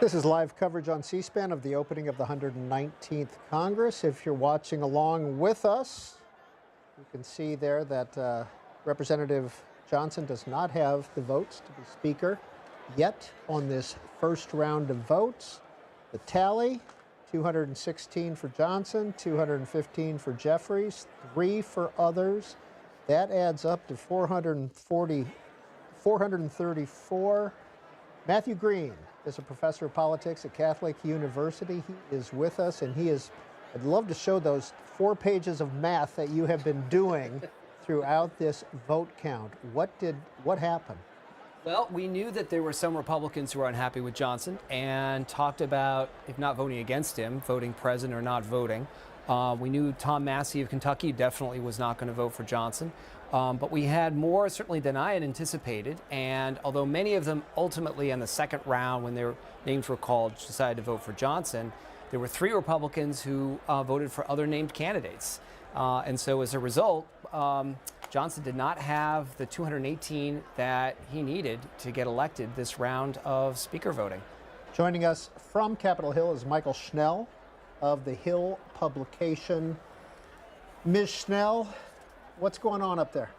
This is live coverage on C-SPAN of the opening of the 119th Congress. If you're watching along with us, you can see there that Representative Johnson does not have the votes to be Speaker yet on this first round of votes. The tally, 216 for Johnson, 215 for Jeffries, 3 for others. That adds up to 434. Matthew Green is a professor of politics at Catholic University. He is with us, and I'd love to show those 4 pages of math that you have been doing throughout this vote count. What happened? Well, we knew that there were some Republicans who were unhappy with Johnson and talked about, if not voting against him, voting present or not voting. We knew Tom Massie of Kentucky definitely was not going to vote for Johnson. But we had more certainly than I had anticipated. And although many of them ultimately in the second round, when their names were called, decided to vote for Johnson, there were 3 Republicans who voted for other named candidates. And so as a result, Johnson did not have the 218 that he needed to get elected this round of Speaker voting. Joining us from Capitol Hill is Michael Schnell of the Hill publication. Ms. Schnell, what's going on up there?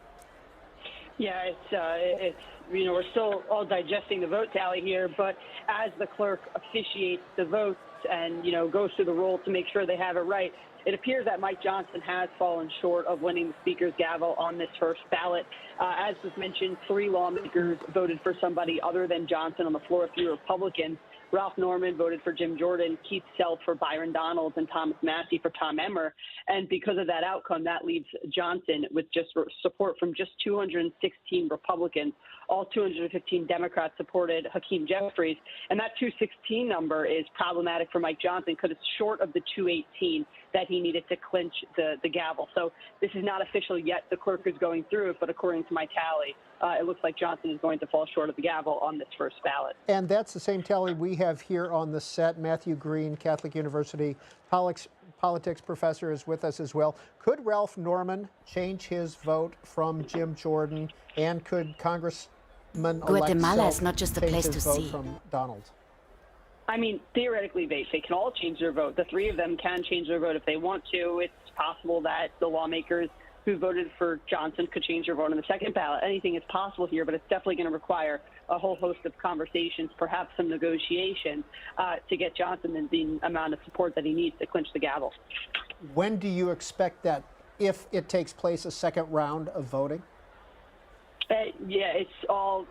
Yeah, it's we're still all digesting the vote tally here, but as the clerk officiates the votes and goes through the roll to make sure they have it right, it appears that Mike Johnson has fallen short of winning the Speaker's gavel on this first ballot. As was mentioned, 3 lawmakers voted for somebody other than Johnson on the floor, 3 Republicans. Ralph Norman voted for Jim Jordan, Keith Self for Byron Donalds, and Thomas Massie for Tom Emmer. And because of that outcome, that leaves Johnson with just support from just 216 Republicans. All 215 Democrats supported Hakeem Jeffries. And that 216 number is problematic for Mike Johnson because it's short of the 218 that he needed to clinch the gavel. So this is not official yet. The clerk is going through it, but according to my tally, it looks like Johnson is going to fall short of the gavel on this first ballot. And that's the same tally we have here on the set. Matthew Green, Catholic University politics professor, is with us as well. Could Ralph Norman change his vote from Jim Jordan, and could Guatemala is not just a place to see. From Donald? I mean, theoretically, they can all change their vote. The 3 of them can change their vote if they want to. It's possible that the lawmakers who voted for Johnson could change their vote on the second ballot. Anything is possible here, but it's definitely going to require a whole host of conversations, perhaps some negotiations, to get Johnson the amount of support that he needs to clinch the gavel. When do you expect that, if it takes place, a second round of voting? Yeah, it's all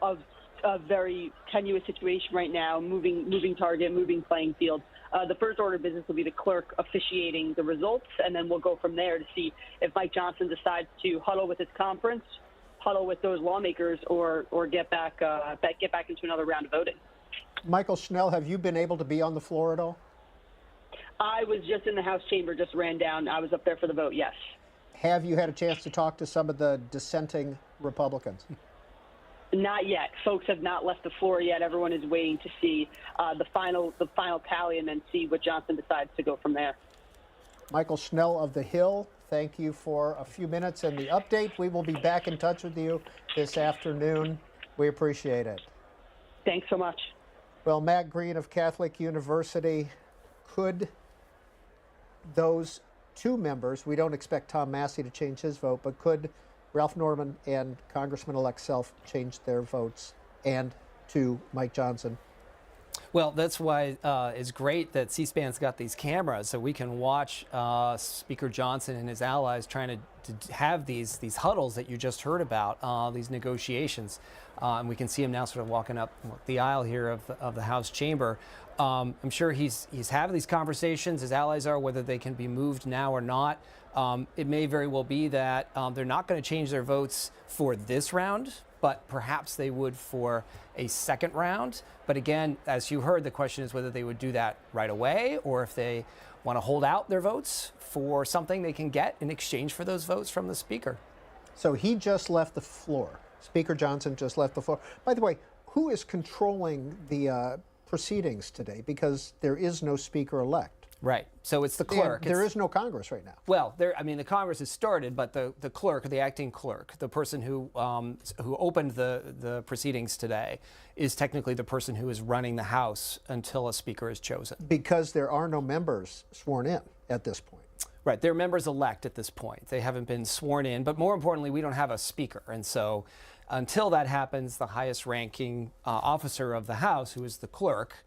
a very tenuous situation right now, moving target, moving playing field. The first order of business will be the clerk officiating the results, and then we'll go from there to see if Mike Johnson decides to huddle with his conference, huddle with those lawmakers, or get back into another round of voting. Michael Schnell, have you been able to be on the floor at all? I was just in the House chamber, just ran down. I was up there for the vote, yes. Have you had a chance to talk to some of the dissenting Republicans? Not yet. Folks have not left the floor yet. Everyone is waiting to see the final tally and then see what Johnson decides to go from there. Michael Schnell of The Hill, thank you for a few minutes and the update. We will be back in touch with you this afternoon. We appreciate it. Thanks so much. Well, Matt Green of Catholic University, could those 2 members, we don't expect Tom Massie to change his vote, but could Ralph Norman and Congressman-elect Self change their votes and to Mike Johnson? Well, that's why it's great that C-SPAN's got these cameras so we can watch Speaker Johnson and his allies trying to have these huddles that you just heard about, these negotiations. And we can see him now sort of walking up the aisle here of the House chamber. I'm sure he's having these conversations, his allies are, whether they can be moved now or not. It may very well be that they're not going to change their votes for this round, but perhaps they would for a second round. But again, as you heard, the question is whether they would do that right away or if they want to hold out their votes for something they can get in exchange for those votes from the Speaker. So he just left the floor. Speaker Johnson just left the floor. By the way, who is controlling the proceedings today? Because there is no Speaker-elect. Right. So it's the clerk. There is no Congress right now. Well, the Congress has started, but the clerk, the acting clerk, the person who opened the proceedings today, is technically the person who is running the House until a speaker is chosen. Because there are no members sworn in at this point. Right. They're members-elect at this point. They haven't been sworn in, but more importantly, we don't have a speaker. And so until that happens, the highest-ranking officer of the House, who is the clerk,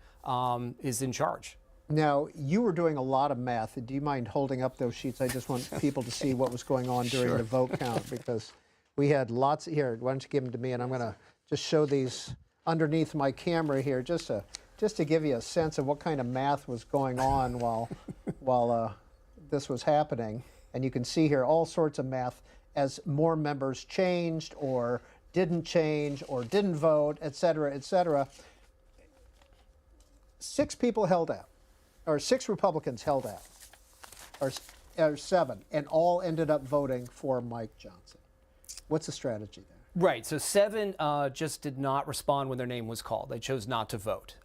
is in charge. Now, you were doing a lot of math. Do you mind holding up those sheets? I just want people to see what was going on during the vote count, because we had lots. Here, why don't you give them to me, and I'm going to just show these underneath my camera here, just to give you a sense of what kind of math was going on while this was happening. And you can see here all sorts of math as more members changed or didn't change or didn't vote, et cetera, et cetera. 6 people held out. Or 6 Republicans held out, or 7, and all ended up voting for Mike Johnson. What's the strategy there? Right. So 7 just did not respond when their name was called. They chose not to vote.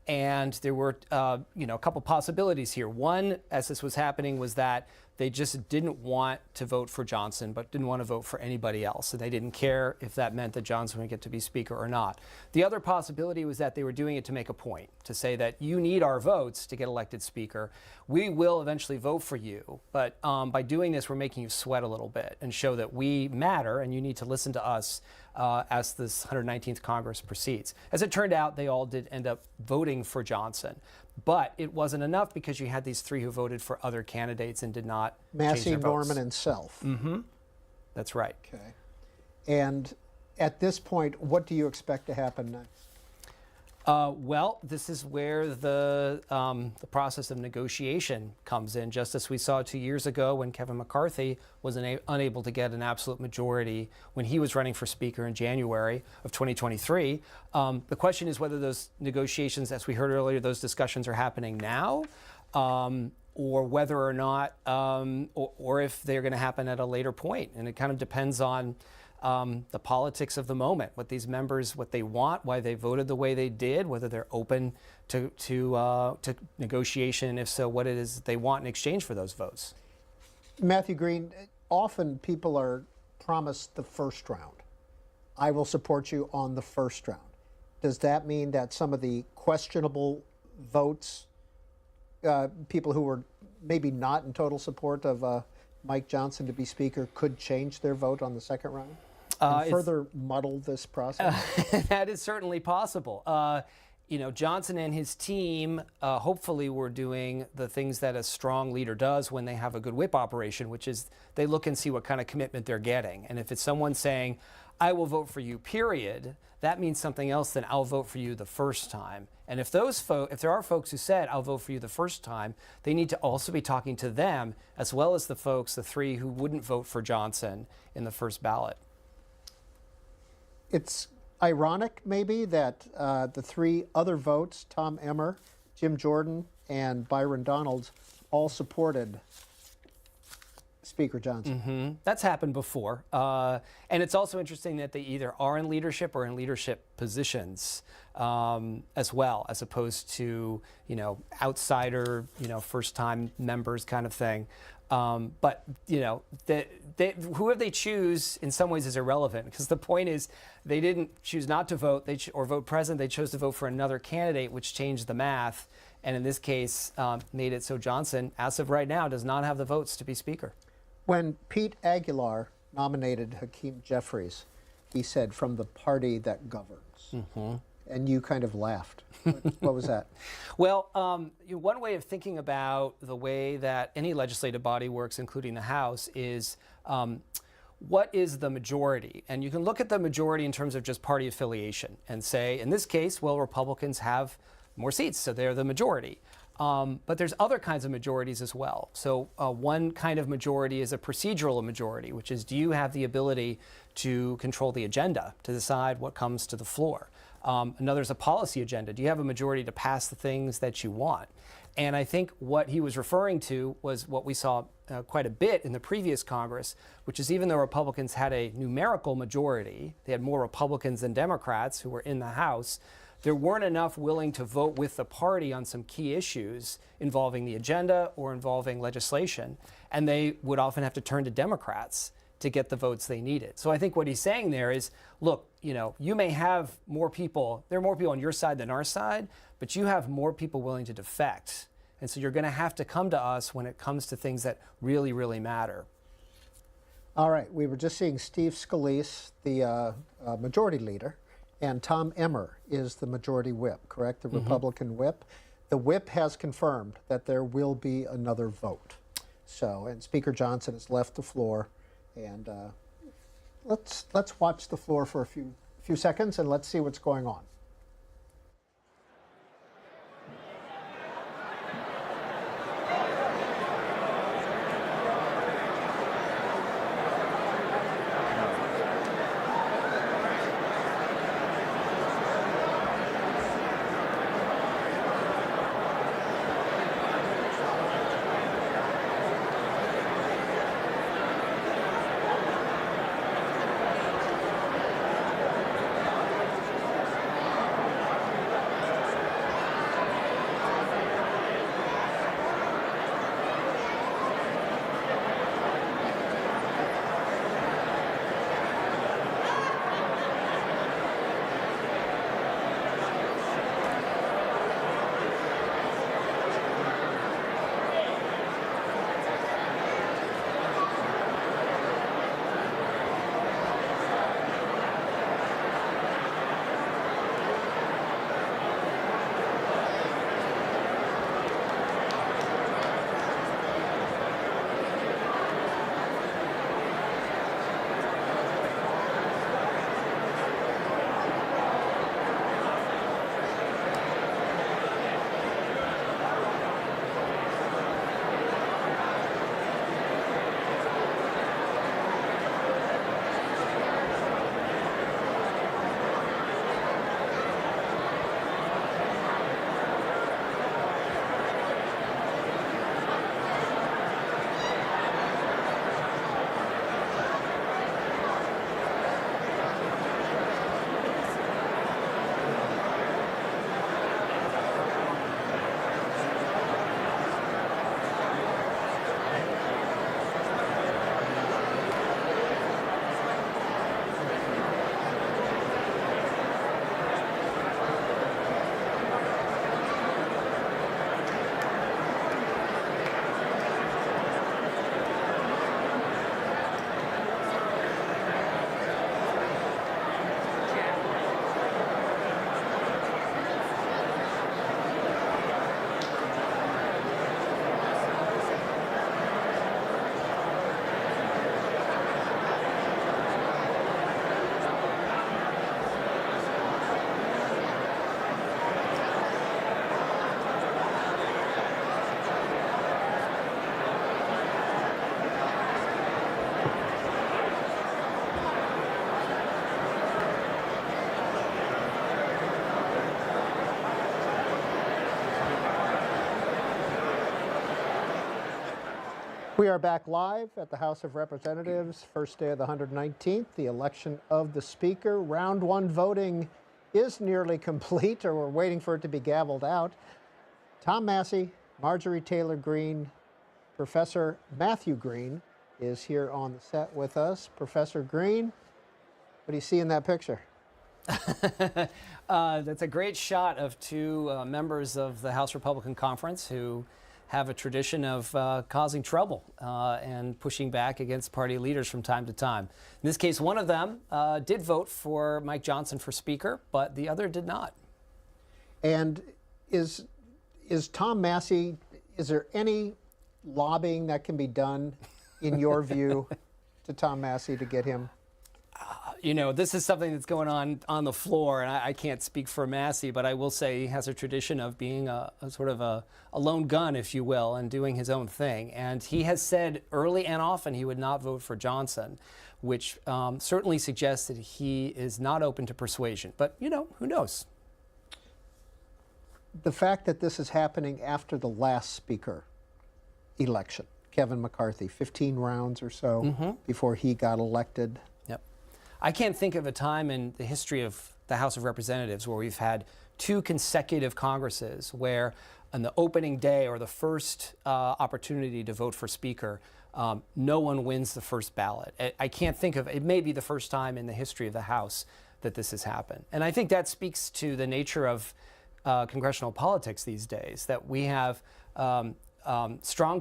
And there were, a couple possibilities here. One, as this was happening, was that they just didn't want to vote for Johnson, but didn't want to vote for anybody else. And they didn't care if that meant that Johnson would get to be Speaker or not. The other possibility was that they were doing it to make a point, to say that you need our votes to get elected Speaker. We will eventually vote for you, but by doing this, we're making you sweat a little bit and show that we matter and you need to listen to us as this 119th Congress proceeds. As it turned out, they all did end up voting for Johnson. But it wasn't enough because you had these 3 who voted for other candidates and did not change Massey, their votes. Norman, and Self. Mm-hmm. That's right. Okay. And at this point, what do you expect to happen next? Well, this is where the process of negotiation comes in, just as we saw 2 years ago when Kevin McCarthy was unable to get an absolute majority when he was running for Speaker in January of 2023. The question is whether those negotiations, as we heard earlier, those discussions are happening now, or whether or not, or if they're going to happen at a later point. And it kind of depends on the politics of the moment, what these members, what they want, why they voted the way they did, whether they're open to negotiation, and if so, what it is they want in exchange for those votes. Matthew Green, often people are promised the first round. I will support you on the first round. Does that mean that some of the questionable votes, people who were maybe not in total support of Mike Johnson to be Speaker, could change their vote on the second round? And further muddle this process? That is certainly possible. Johnson and his team hopefully were doing the things that a strong leader does when they have a good whip operation, which is they look and see what kind of commitment they're getting. And if it's someone saying, I will vote for you, period, that means something else than I'll vote for you the first time. And if there are folks who said, I'll vote for you the first time, they need to also be talking to them, as well as the folks, the 3 who wouldn't vote for Johnson in the first ballot. It's ironic, maybe, that the 3 other votes, Tom Emmer, Jim Jordan, and Byron Donalds, all supported Speaker Johnson. Mm-hmm. That's happened before. And it's also interesting that they either are in leadership or in leadership positions as well, as opposed to, outsider, first-time members kind of thing. But, whoever they choose in some ways is irrelevant, because the point is they didn't choose not to vote or vote present. They chose to vote for another candidate, which changed the math. And in this case, made it so Johnson, as of right now, does not have the votes to be Speaker. When Pete Aguilar nominated Hakeem Jeffries, he said, from the party that governs. Mm-hmm. And you kind of laughed. What was that? Well, one way of thinking about the way that any legislative body works, including the House, is what is the majority? And you can look at the majority in terms of just party affiliation and say, in this case, well, Republicans have more seats, so they're the majority. But there's other kinds of majorities as well. So one kind of majority is a procedural majority, which is, do you have the ability to control the agenda, to decide what comes to the floor? Another is a policy agenda. Do you have a majority to pass the things that you want? And I think what he was referring to was what we saw quite a bit in the previous Congress, which is even though Republicans had a numerical majority, they had more Republicans than Democrats who were in the House, there weren't enough willing to vote with the party on some key issues involving the agenda or involving legislation, and they would often have to turn to Democrats to get the votes they needed. So I think what he's saying there is, look, you may have more people, there are more people on your side than our side, but you have more people willing to defect. And so you're going to have to come to us when it comes to things that really, really matter. All right, we were just seeing Steve Scalise, the majority leader, and Tom Emmer is the majority whip, correct? The Republican whip. The whip has confirmed that there will be another vote. So, and Speaker Johnson has left the floor, and let's watch the floor for a few seconds and let's see what's going on. We are back live at the House of Representatives, first day of the 119th, the election of the Speaker. Round one voting is nearly complete, or we're waiting for it to be gavelled out. Tom Massie, Marjorie Taylor Greene, Professor Matthew Greene is here on the set with us. Professor Greene, what do you see in that picture? That's a great shot of two members of the House Republican Conference who have a tradition of causing trouble and pushing back against party leaders from time to time. In this case, one of them did vote for Mike Johnson for Speaker, but the other did not. And is Tom Massie, is there any lobbying that can be done, in your view, to Tom Massie to get him? You know, this is something that's going on the floor, and I can't speak for Massie, but I will say he has a tradition of being a sort of a lone gun, if you will, and doing his own thing. And he has said early and often he would not vote for Johnson, which certainly suggests that he is not open to persuasion. But, you know, who knows? The fact that this is happening after the last Speaker election, Kevin McCarthy, 15 rounds or so before he got elected. Yep. I can't think of a time in the history of the House of Representatives where we've had 2 consecutive Congresses where on the opening day or the first opportunity to vote for Speaker, no one wins the first ballot. I can't think of, it may be the first time in the history of the House that this has happened. And I think that speaks to the nature of congressional politics these days, that we have strong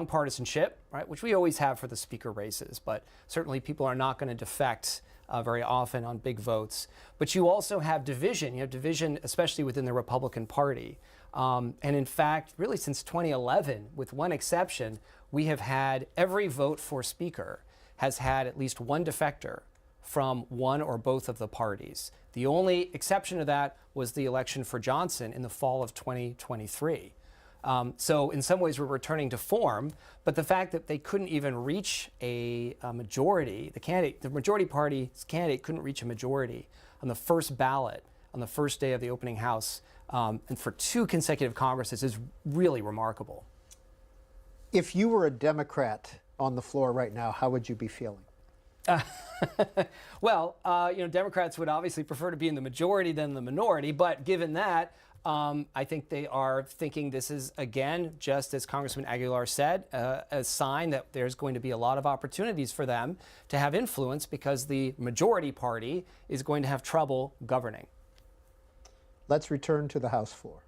partisanship, right, which we always have for the Speaker races, but certainly people are not going to defect very often on big votes. But you also have division. You have division, especially within the Republican Party. And in fact, really since 2011, with one exception, we have had every vote for Speaker has had at least one defector from one or both of the parties. The only exception to that was the election for Johnson in the fall of 2023. So in some ways we're returning to form, but the fact that they couldn't even reach a majority, the majority party's candidate couldn't reach a majority on the first ballot on the first day of the opening house, and for 2 consecutive Congresses is really remarkable. If you were a Democrat on the floor right now, how would you be feeling? Well, Democrats would obviously prefer to be in the majority than the minority, but given that, I think they are thinking this is, again, just as Congressman Aguilar said, a sign that there's going to be a lot of opportunities for them to have influence because the majority party is going to have trouble governing. Let's return to the House floor.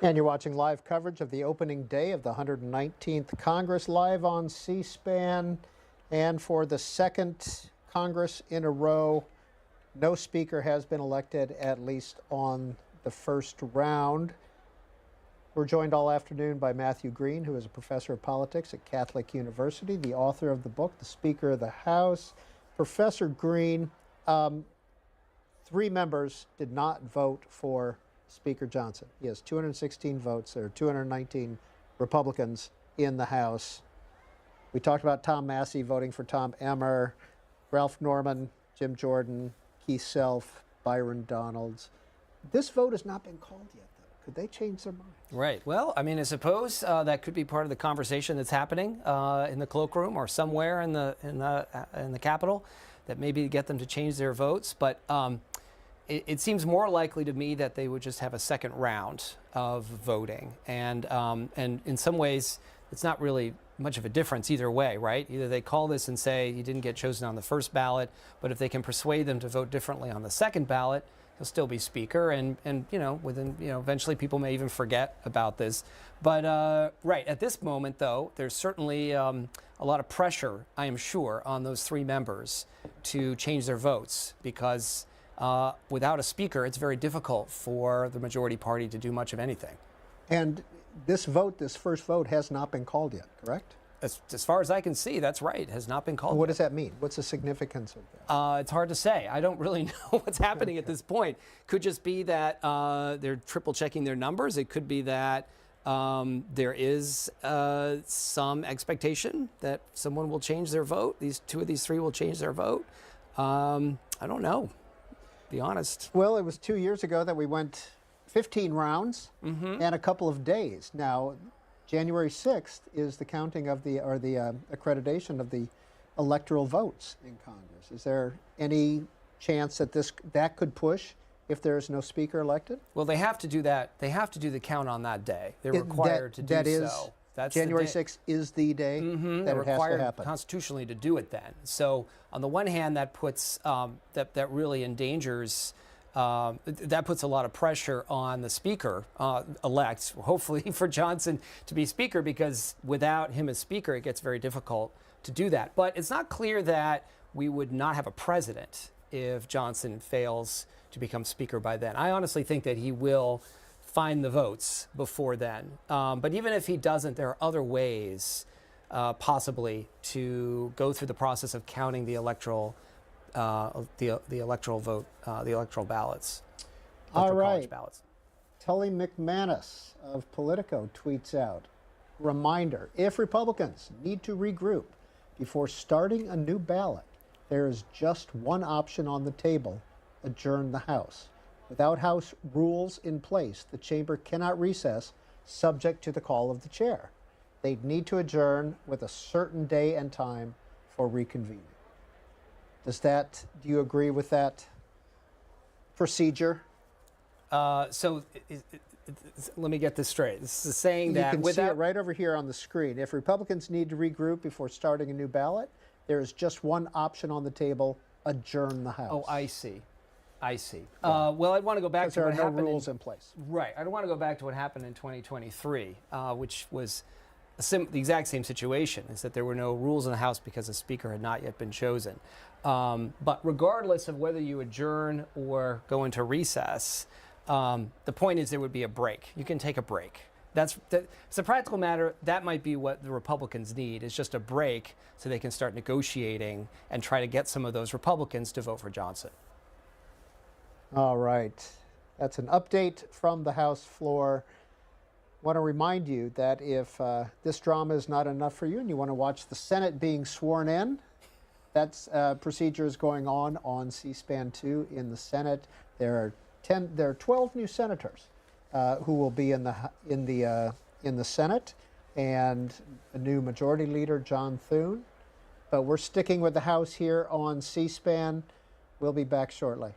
And you're watching live coverage of the opening day of the 119th Congress live on C-SPAN. And for the second Congress in a row, no speaker has been elected, at least on the first round. We're joined all afternoon by Matthew Green, who is a professor of politics at Catholic University, the author of the book, The Speaker of the House. Professor Green, 3 members did not vote for Speaker Johnson. He has 216 votes. There are 219 Republicans in the House. We talked about Tom Massey voting for Tom Emmer, Ralph Norman, Jim Jordan, Keith Self, Byron Donalds. This vote has not been called yet, though. Could they change their mind? Right. Well, I mean, I suppose that could be part of the conversation that's happening in the cloakroom or somewhere in the Capitol, that maybe get them to change their votes. But it seems more likely to me that they would just have a second round of voting, and in some ways, it's not really much of a difference either way, right? Either they call this and say you didn't get chosen on the first ballot, but if they can persuade them to vote differently on the second ballot, he'll still be speaker, and eventually people may even forget about this. But right at this moment, though, there's certainly a lot of pressure, I am sure, on those 3 members to change their votes, because without a speaker, it's very difficult for the majority party to do much of anything. And this vote, this first vote, has not been called yet, correct? As far as I can see, that's right. It has not been called. What yet. does that mean? What's the significance of that? It's hard to say. I don't really know what's happening at this point. Could just be that they're triple checking their numbers. It could be that there is some expectation that someone will change their vote. These 2 of these 3 will change their vote. I don't know, to be honest. Well, it was 2 years ago that we went 15 rounds and a couple of days. Now, January 6th is the counting of the accreditation of the electoral votes in Congress. Is there any chance that that could push if there is no speaker elected? Well, they have to do that. They have to do the count on that day. They're required to do so. That's January 6th is the day that it has to happen. Constitutionally to do it then. So on the one hand, that puts that really endangers. That puts a lot of pressure on the speaker elect, hopefully for Johnson to be speaker, because without him as speaker, it gets very difficult to do that. But it's not clear that we would not have a president if Johnson fails to become speaker by then. I honestly think that he will find the votes before then. But even if he doesn't, there are other ways possibly to go through the process of counting the electoral the electoral vote, the electoral ballots. All right. Ballots. Tully McManus of Politico tweets out, reminder, if Republicans need to regroup before starting a new ballot, there is just one option on the table: adjourn the House. Without House rules in place, the chamber cannot recess, subject to the call of the chair. They'd need to adjourn with a certain day and time for reconvening. Do you agree with that procedure? So let me get this straight. This is saying that you can see it right over here on the screen. If Republicans need to regroup before starting a new ballot, there is just one option on the table: adjourn the House. Oh, I see. Well, I'd want to go back to what happened. There are no rules in place. Right. I don't want to go back to what happened in 2023, which was the exact same situation, is that there were no rules in the House because the speaker had not yet been chosen. But regardless of whether you adjourn or go into recess, the point is there would be a break. You can take a break. It's a practical matter. That might be what the Republicans need, is just a break so they can start negotiating and try to get some of those Republicans to vote for Johnson. All right. That's an update from the House floor. I want to remind you that if this drama is not enough for you and you want to watch the Senate being sworn in, that procedure is going on C-SPAN 2 in the Senate. There are 12 new senators who will be in the Senate, and a new majority leader, John Thune. But we're sticking with the House here on C-SPAN. We'll be back shortly.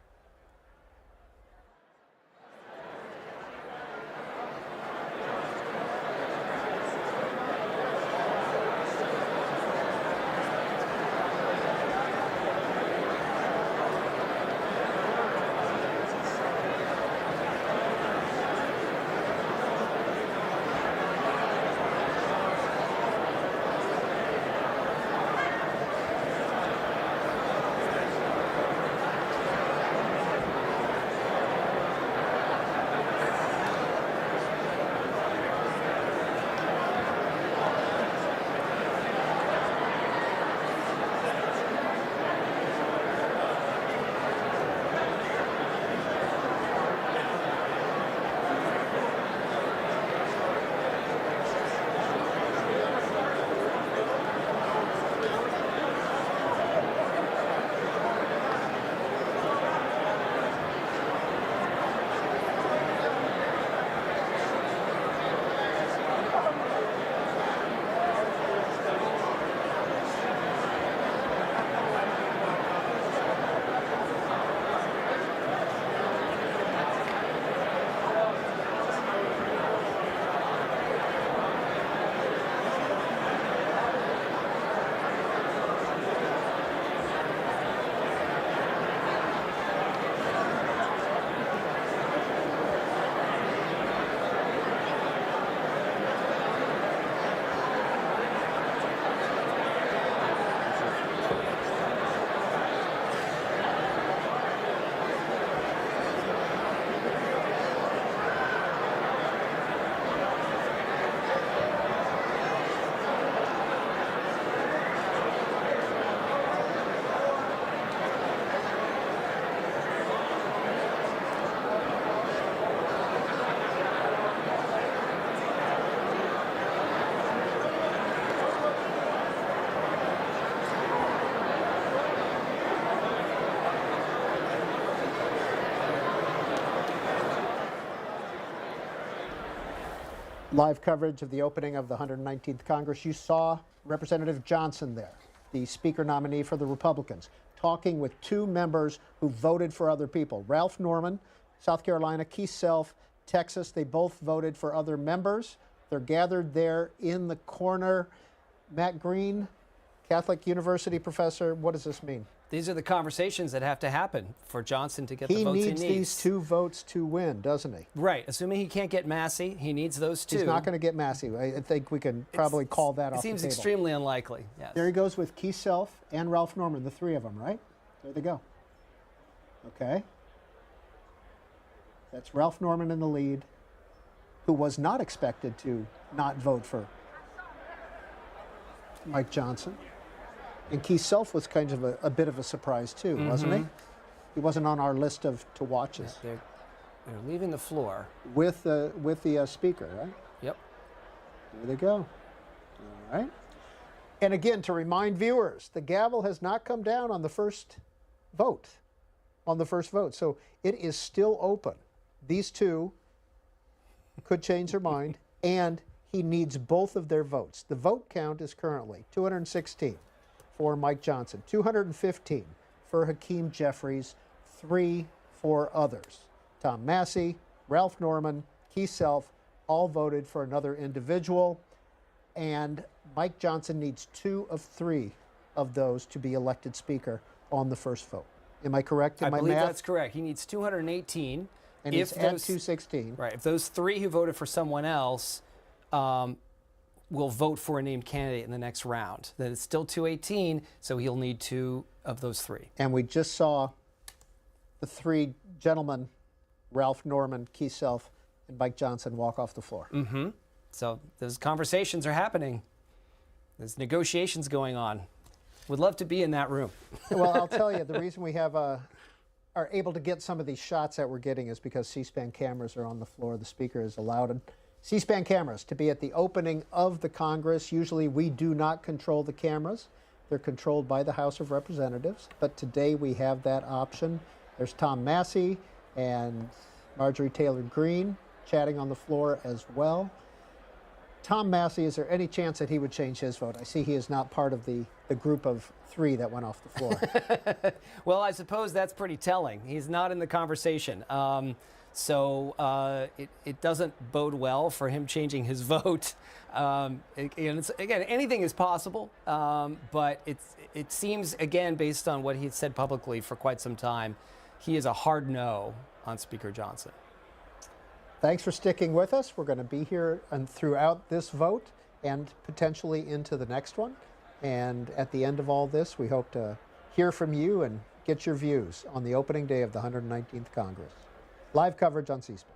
Live coverage of the opening of the 119th Congress. You saw Representative Johnson there, the Speaker nominee for the Republicans, talking with two members who voted for other people. Ralph Norman, South Carolina, Keith Self, Texas. They both voted for other members. They're gathered there in the corner. Matt Green, Catholic University professor, what does this mean? These are the conversations that have to happen for Johnson to get the votes he needs. He needs these two votes to win, doesn't he? Right. Assuming he can't get Massey, he needs those two. He's not going to get Massey. I think we can probably call that off the table. It seems extremely unlikely, yes. There he goes with Keith Self and Ralph Norman, the three of them, right? There they go. Okay. That's Ralph Norman in the lead, who was not expected to not vote for Mike Johnson. And Keith Self was kind of a bit of a surprise, too, wasn't he? He wasn't on our list of to watches. They're leaving the floor. With the speaker, right? Yep. There they go. All right. And again, to remind viewers, the gavel has not come down on the first vote. So it is still open. These two could change their mind, and he needs both of their votes. The vote count is currently 216 for Mike Johnson, 215 for Hakeem Jeffries, 3 for others. Tom Massey, Ralph Norman, Keith Self, all voted for another individual, and Mike Johnson needs 2 of 3 of those to be elected Speaker on the first vote. Am I correct in my believe math? That's correct. He needs 218. And he's at 216. Right. If those 3 who voted for someone else will vote for a named candidate in the next round, then it's still 218, so he'll need 2 of those 3. And we just saw the 3 gentlemen, Ralph Norman, Keith Self, and Mike Johnson, walk off the floor. Mm-hmm. So those conversations are happening. There's negotiations going on. Would love to be in that room. Well, I'll tell you, the reason we have are able to get some of these shots that we're getting is because C-SPAN cameras are on the floor. The Speaker is allowed C-SPAN cameras to be at the opening of the Congress. Usually we do not control the cameras. They're controlled by the House of Representatives. But today we have that option. There's Tom Massey and Marjorie Taylor Greene chatting on the floor as well. Tom Massey, is there any chance that he would change his vote? I see he is not part of the group of 3 that went off the floor. Well, I suppose that's pretty telling. He's not in the conversation. So it doesn't bode well for him changing his vote. Again, anything is possible, but it seems, again, based on what he said publicly for quite some time, he is a hard no on Speaker Johnson. Thanks for sticking with us. We're going to be here and throughout this vote and potentially into the next one. And at the end of all this, we hope to hear from you and get your views on the opening day of the 119th Congress. Live coverage on C-SPAN.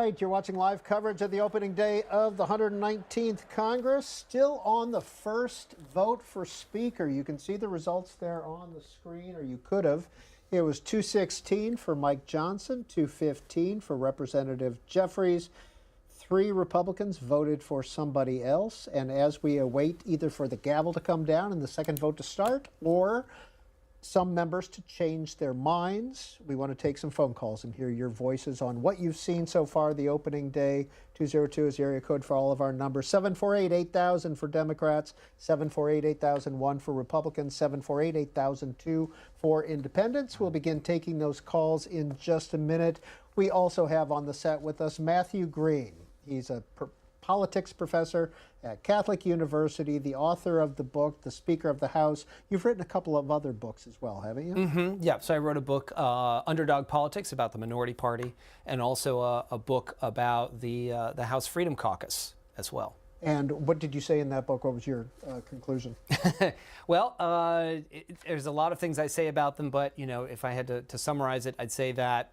right, you're watching live coverage of the opening day of the 119th Congress. Still on the first vote for Speaker. You can see the results there on the screen, or you could have. It was 216 for Mike Johnson, 215 for Representative Jeffries. 3 Republicans voted for somebody else. And as we await either for the gavel to come down and the second vote to start, or some members to change their minds, we want to take some phone calls and hear your voices on what you've seen so far the opening day. 202 is the area code for all of our numbers. 748-8000 for Democrats, 748-8001 for Republicans, 748-8002 for Independents. We'll begin taking those calls in just a minute. We also have on the set with us Matthew Green. He's a politics professor at Catholic University, the author of the book, The Speaker of the House. You've written a couple of other books as well, haven't you? Mm-hmm. Yeah, so I wrote a book, Underdog Politics, about the minority party, and also a book about the House Freedom Caucus as well. And what did you say in that book? What was your conclusion? Well, there's a lot of things I say about them, but if I had to summarize it, I'd say that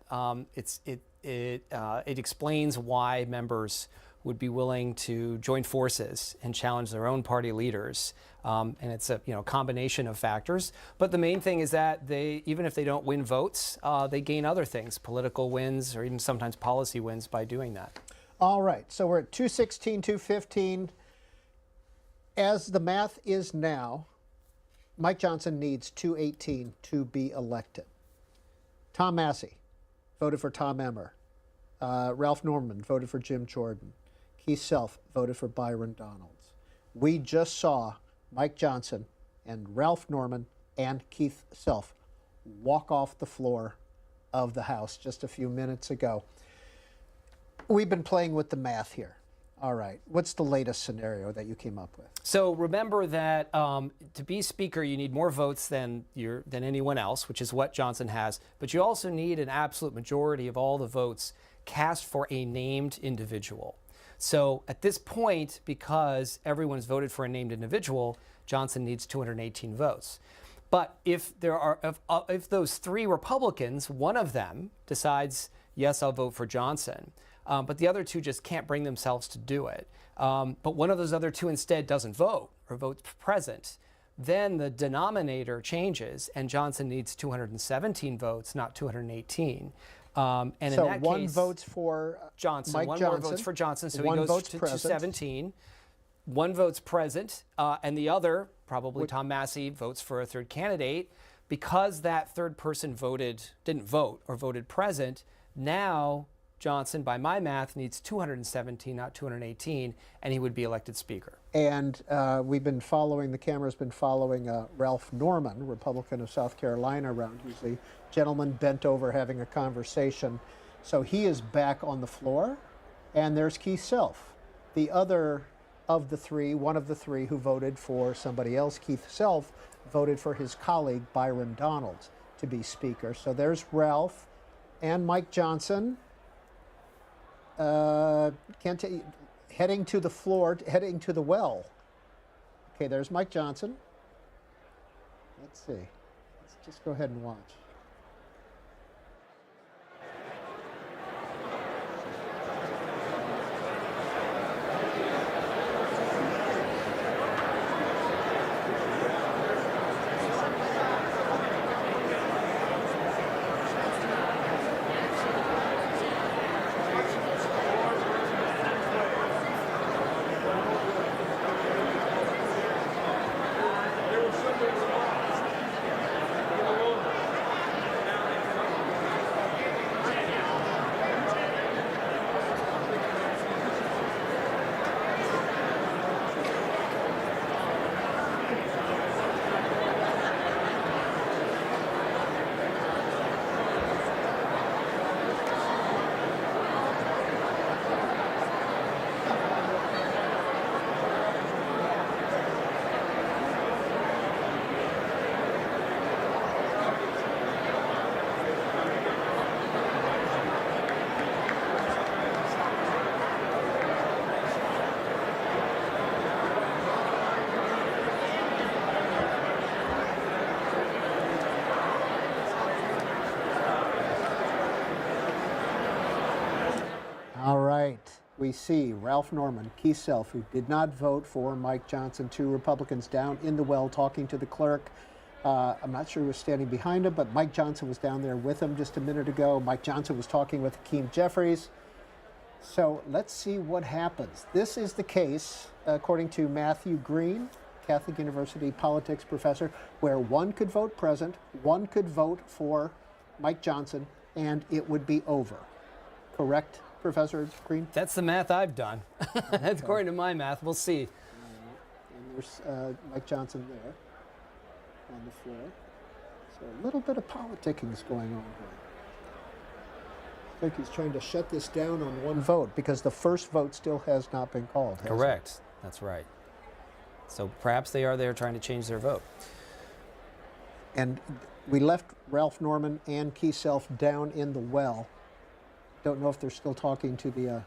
it explains why members would be willing to join forces and challenge their own party leaders. And it's a combination of factors. But the main thing is that even if they don't win votes, they gain other things, political wins or even sometimes policy wins by doing that. All right, so we're at 216, 215. As the math is now, Mike Johnson needs 218 to be elected. Tom Massie voted for Tom Emmer. Ralph Norman voted for Jim Jordan. Keith Self voted for Byron Donalds. We just saw Mike Johnson and Ralph Norman and Keith Self walk off the floor of the House just a few minutes ago. We've been playing with the math here. All right, what's the latest scenario that you came up with? So remember that to be Speaker, you need more votes than anyone else, which is what Johnson has. But you also need an absolute majority of all the votes cast for a named individual. So at this point, because everyone's voted for a named individual, Johnson needs 218 votes. But if those 3 Republicans, one of them decides, yes, I'll vote for Johnson, but the other 2 just can't bring themselves to do it, but one of those other 2 instead doesn't vote or votes present, then the denominator changes and Johnson needs 217 votes, not 218. And so in that one case, votes for Johnson. Mike one Johnson. More votes for Johnson, so One he goes votes to present. 217. One votes present, and the other, probably Tom Massie, votes for a third candidate. Because that third person didn't vote or voted present, now Johnson, by my math, needs 217, not 218, and he would be elected Speaker. And we've been following, the camera's been following Ralph Norman, Republican of South Carolina, around. He's the gentleman bent over having a conversation. So he is back on the floor. And there's Keith Self, the other of the 3, one of the 3 who voted for somebody else. Keith Self voted for his colleague, Byron Donalds, to be Speaker. So there's Ralph and Mike Johnson. Heading to the floor, heading to the well. Okay, there's Mike Johnson. Let's see. Let's just go ahead and watch. we see Ralph Norman, Keith Self, who did not vote for Mike Johnson, 2 Republicans down in the well talking to the clerk. I'm not sure who was standing behind him, but Mike Johnson was down there with him just a minute ago. Mike Johnson was talking with Hakeem Jeffries. So let's see what happens. This is the case, according to Matthew Green, Catholic University politics professor, where one could vote present, one could vote for Mike Johnson, and it would be over. Correct, Professor Green? That's the math I've done. That's according to my math. We'll see. And there's Mike Johnson there on the floor. So a little bit of politicking is going on here. I think he's trying to shut this down on one vote because the first vote still has not been called. Correct. That's right. So perhaps they are there trying to change their vote. And we left Ralph Norman and Keith Self down in the well. Don't know if they're still talking to the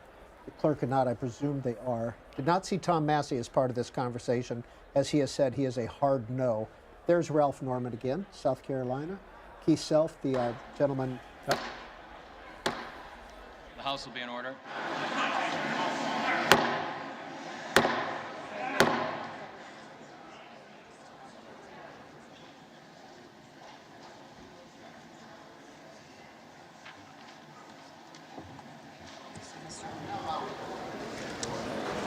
clerk or not. I presume they are. Did not see Tom Massey as part of this conversation. As he has said, he is a hard no. There's Ralph Norman again, South Carolina. Keith Self, the gentleman. The House will be in order.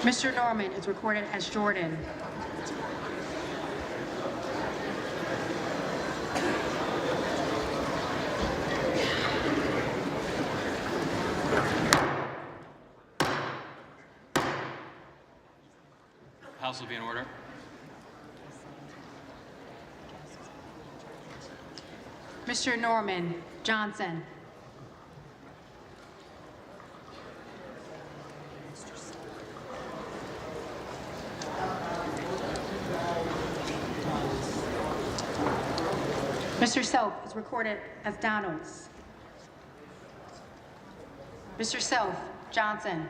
Mr. Norman is recorded as Jordan. House will be in order. Mr. Norman, Johnson. Mr. Self is recorded as Donalds. Mr. Self, Johnson.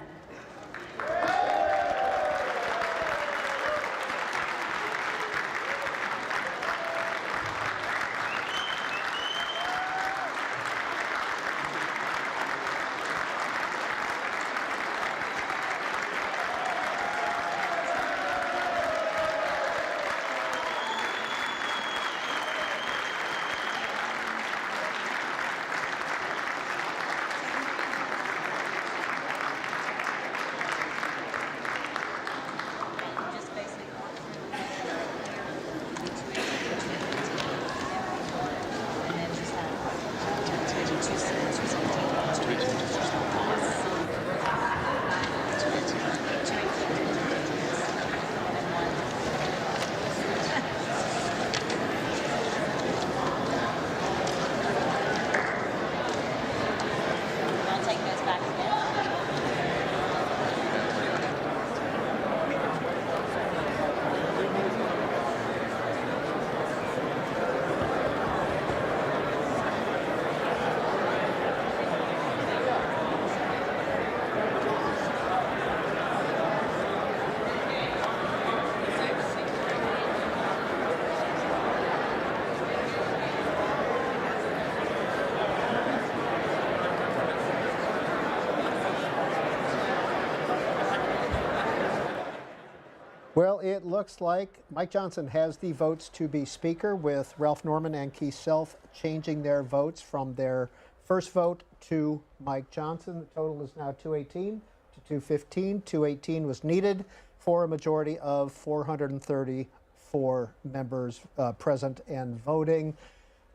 Well, it looks like Mike Johnson has the votes to be Speaker, with Ralph Norman and Keith Self changing their votes from their first vote to Mike Johnson. The total is now 218 to 215. 218 was needed for a majority of 434 members present and voting.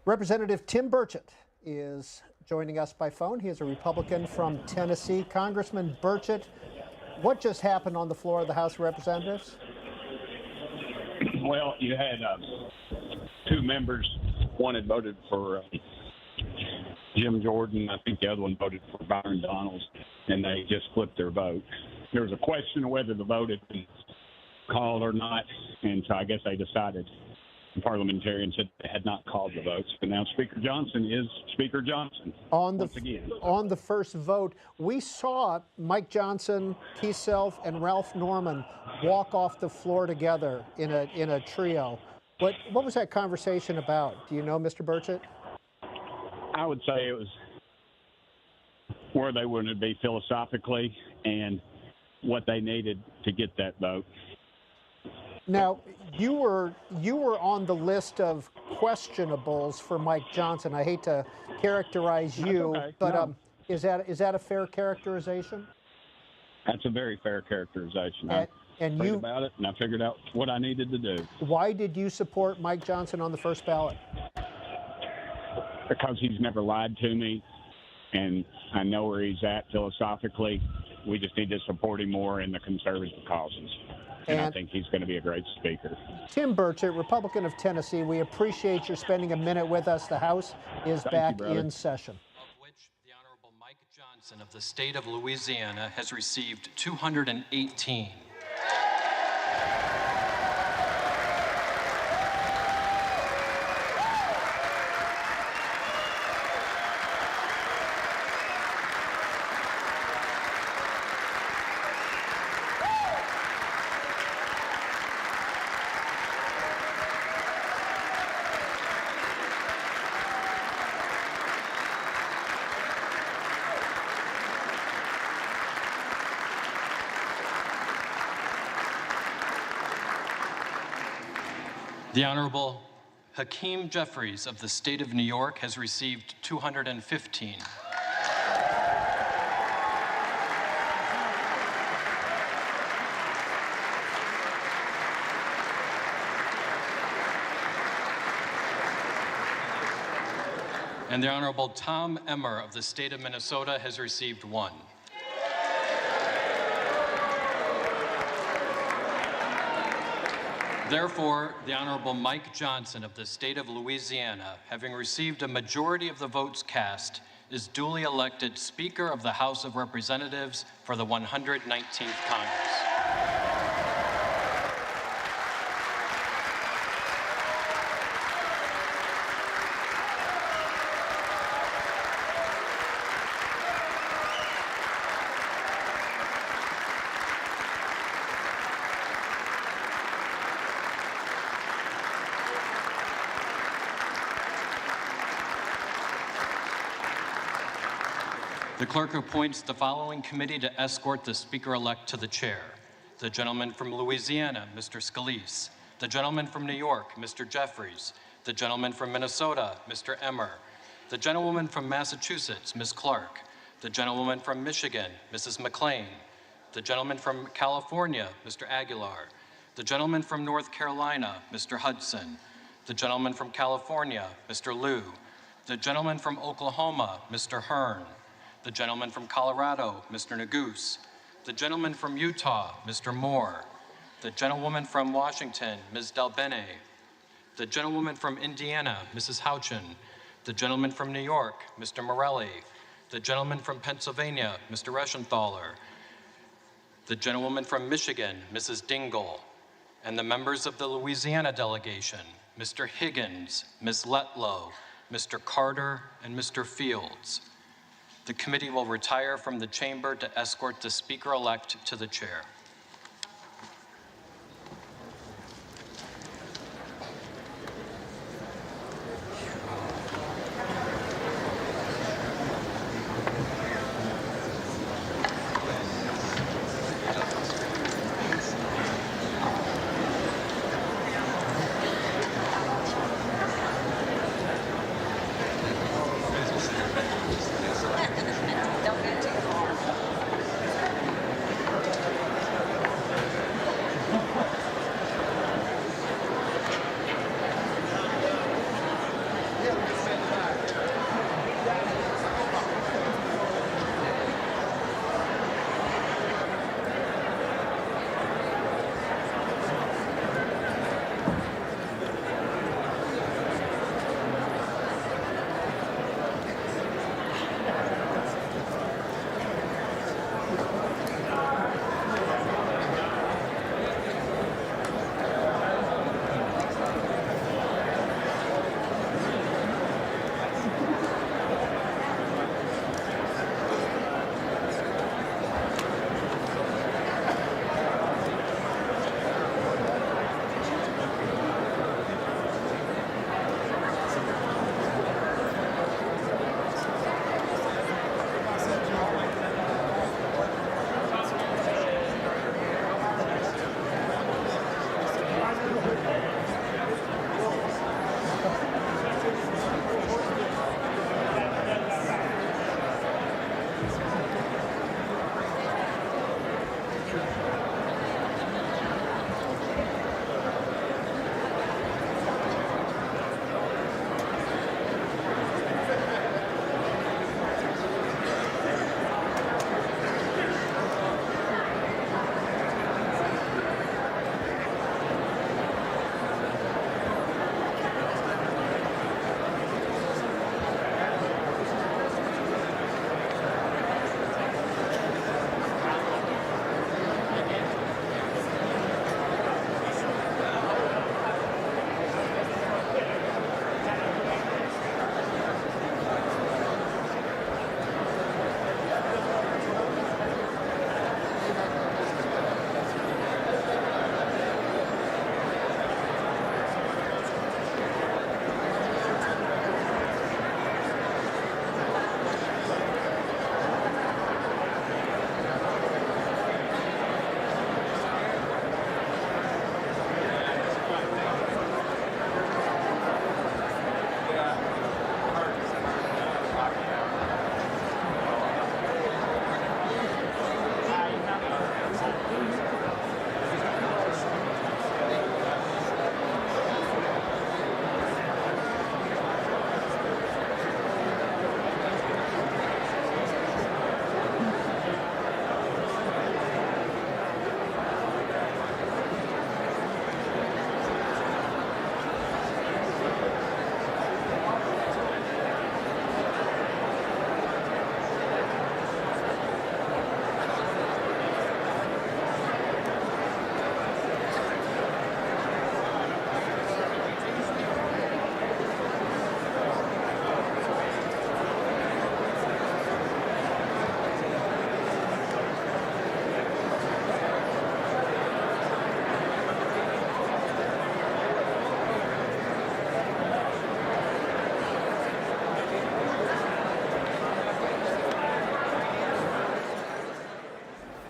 Representative Tim Burchett is joining us by phone. He is a Republican from Tennessee. Congressman Burchett, what just happened on the floor of the House of Representatives? Well, you had 2 members. One had voted for Jim Jordan. I think the other one voted for Byron Donalds, and they just flipped their vote. There was a question of whether the vote had been called or not, and so I guess they decided. The parliamentarian said they had not called the votes, but now Speaker Johnson is Speaker Johnson once again. On the first vote, we saw Mike Johnson, Keith Self, and Ralph Norman walk off the floor together in a trio. What was that conversation about? Do you know, Mr. Burchett? I would say it was where they wanted to be philosophically, and what they needed to get that vote. Now, you were on the list of questionables for Mike Johnson. I hate to characterize you, okay. but No. is that a fair characterization? That's a very fair characterization. I And prayed you, about it, and I figured out what I needed to do. why did you support Mike Johnson on the first ballot? Because he's never lied to me, and I know where he's at philosophically. We just need to support him more in the conservative causes. And I And- think he's going to be a great speaker. Tim Burchett, Republican of Tennessee, we appreciate your spending a minute with us. The House is Thank you, back brother. in session. Of which the Honorable Mike Johnson of the state of Louisiana has received 218. The Honorable Hakeem Jeffries of the state of New York has received 215. And the Honorable Tom Emmer of the state of Minnesota has received 1. Therefore, the Honorable Mike Johnson of the state of Louisiana, having received a majority of the votes cast, is duly elected Speaker of the House of Representatives for the 119th Congress. The clerk appoints the following committee to escort the Speaker-elect to the chair. The gentleman from Louisiana, Mr. Scalise. The gentleman from New York, Mr. Jeffries. The gentleman from Minnesota, Mr. Emmer. The gentlewoman from Massachusetts, Ms. Clark. The gentlewoman from Michigan, Mrs. McClain. The gentleman from California, Mr. Aguilar. The gentleman from North Carolina, Mr. Hudson. The gentleman from California, Mr. Liu. The gentleman from Oklahoma, Mr. Hearn. The gentleman from Colorado, Mr. Neguse. The gentleman from Utah, Mr. Moore. The gentlewoman from Washington, Ms. Delbene. The gentlewoman from Indiana, Mrs. Houchin. The gentleman from New York, Mr. Morelli. The gentleman from Pennsylvania, Mr. Reschenthaler. The gentlewoman from Michigan, Mrs. Dingell. And the members of the Louisiana delegation, Mr. Higgins, Ms. Letlow, Mr. Carter, and Mr. Fields. The committee will retire from the chamber to escort the Speaker-elect to the chair.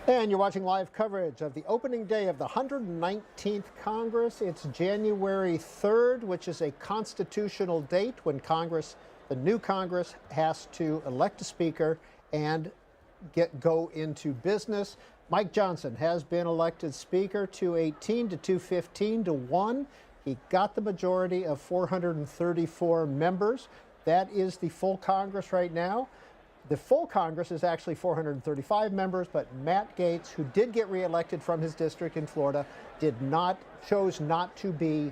And you're watching live coverage of the opening day of the 119th Congress. It's January 3rd, which is a constitutional date when Congress, the new Congress, has to elect a speaker and go into business. Mike Johnson has been elected Speaker 218 to 215 to 1. He got the majority of 434 members. That is the full Congress right now. The full Congress is actually 435 members, but Matt Gaetz, who did get reelected from his district in Florida, chose not to be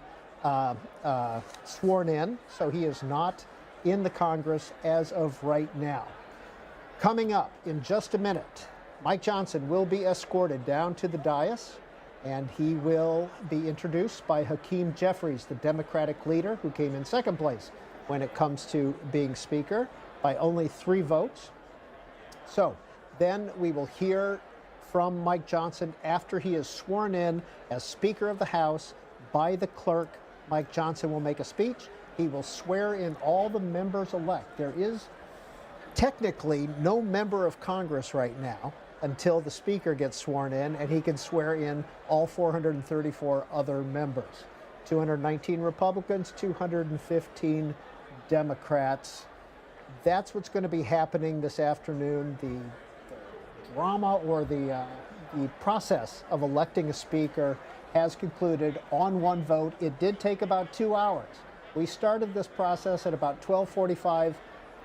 sworn in, so he is not in the Congress as of right now. Coming up in just a minute, Mike Johnson will be escorted down to the dais, and he will be introduced by Hakeem Jeffries, the Democratic leader who came in second place when it comes to being Speaker, by only 3 votes. So then we will hear from Mike Johnson after he is sworn in as Speaker of the House by the clerk. Mike Johnson will make a speech. He will swear in all the members-elect. There is technically no member of Congress right now until the Speaker gets sworn in, and he can swear in all 434 other members. 219 Republicans, 215 Democrats. That's what's going to be happening this afternoon. The drama or the process of electing a speaker has concluded on one vote. It did take about 2 hours. We started this process at about 12:45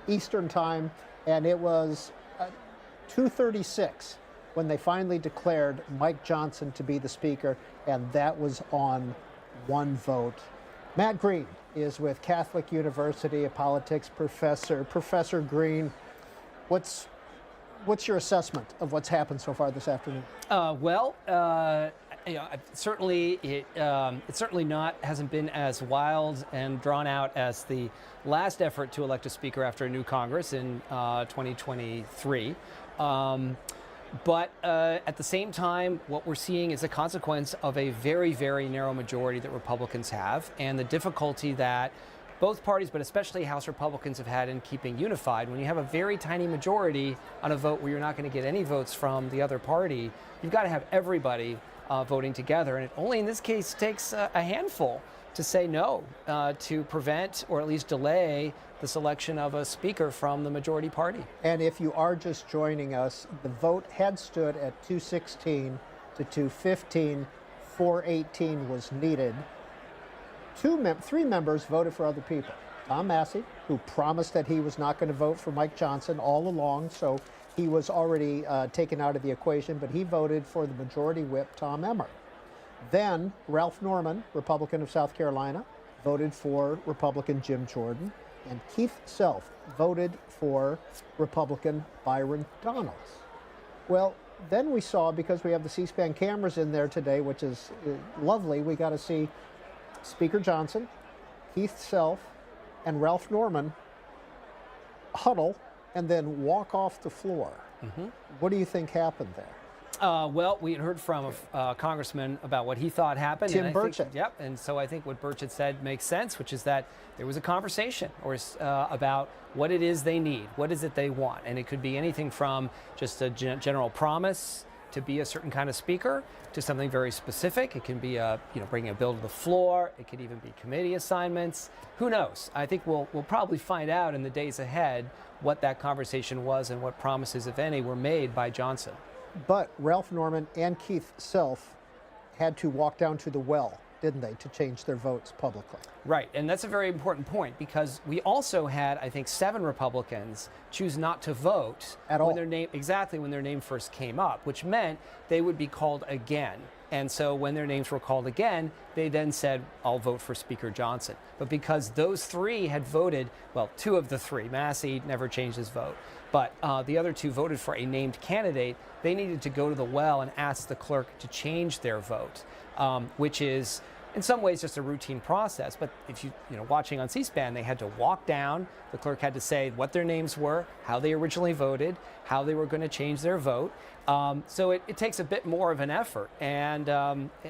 Eastern Time, and it was 2:36 when they finally declared Mike Johnson to be the speaker, and that was on one vote. Matt Green is with Catholic University, a politics professor. Professor Green, what's your assessment of what's happened so far this afternoon? Certainly it hasn't been as wild and drawn out as the last effort to elect a speaker after a new Congress in 2023. But at the same time, what we're seeing is a consequence of a very, very narrow majority that Republicans have, and the difficulty that both parties, but especially House Republicans, have had in keeping unified. When you have a very tiny majority on a vote where you're not going to get any votes from the other party, you've got to have everybody voting together. And it only in this case takes a handful to say no, to prevent or at least delay the selection of a speaker from the majority party. And if you are just joining us, the vote had stood at 216 to 215. 418 was needed. 3 members voted for other people. Tom Massie, who promised that he was not going to vote for Mike Johnson all along, so he was already taken out of the equation, but he voted for the majority whip, Tom Emmer. Then Ralph Norman, Republican of South Carolina, voted for Republican Jim Jordan, and Keith Self voted for Republican Byron Donalds. Well, then we saw, because we have the C-SPAN cameras in there today, which is lovely, we got to see Speaker Johnson, Keith Self, and Ralph Norman huddle and then walk off the floor. Mm-hmm. What do you think happened there? Well, we had heard from a congressman about what he thought happened. Tim Burchett. Yep, and so I think what Burchett said makes sense, which is that there was a conversation about what it is they need, what is it they want. And it could be anything from just a general promise to be a certain kind of speaker to something very specific. It can be bringing a bill to the floor. It could even be committee assignments. Who knows? I think we'll probably find out in the days ahead what that conversation was and what promises, if any, were made by Johnson. But Ralph Norman and Keith Self had to walk down to the well, didn't they, to change their votes publicly? Right, and that's a very important point, because we also had, I think, 7 Republicans choose not to vote at all. When their name first came up, which meant they would be called again. And so when their names were called again, they then said, I'll vote for Speaker Johnson. But because those 3 had voted, well, 2 of the 3, Massie never changed his vote, but the other 2 voted for a named candidate, they needed to go to the well and ask the clerk to change their vote, which is in some ways just a routine process. But if you watching on C-SPAN, they had to walk down, the clerk had to say what their names were, how they originally voted, how they were going to change their vote. So it takes a bit more of an effort, and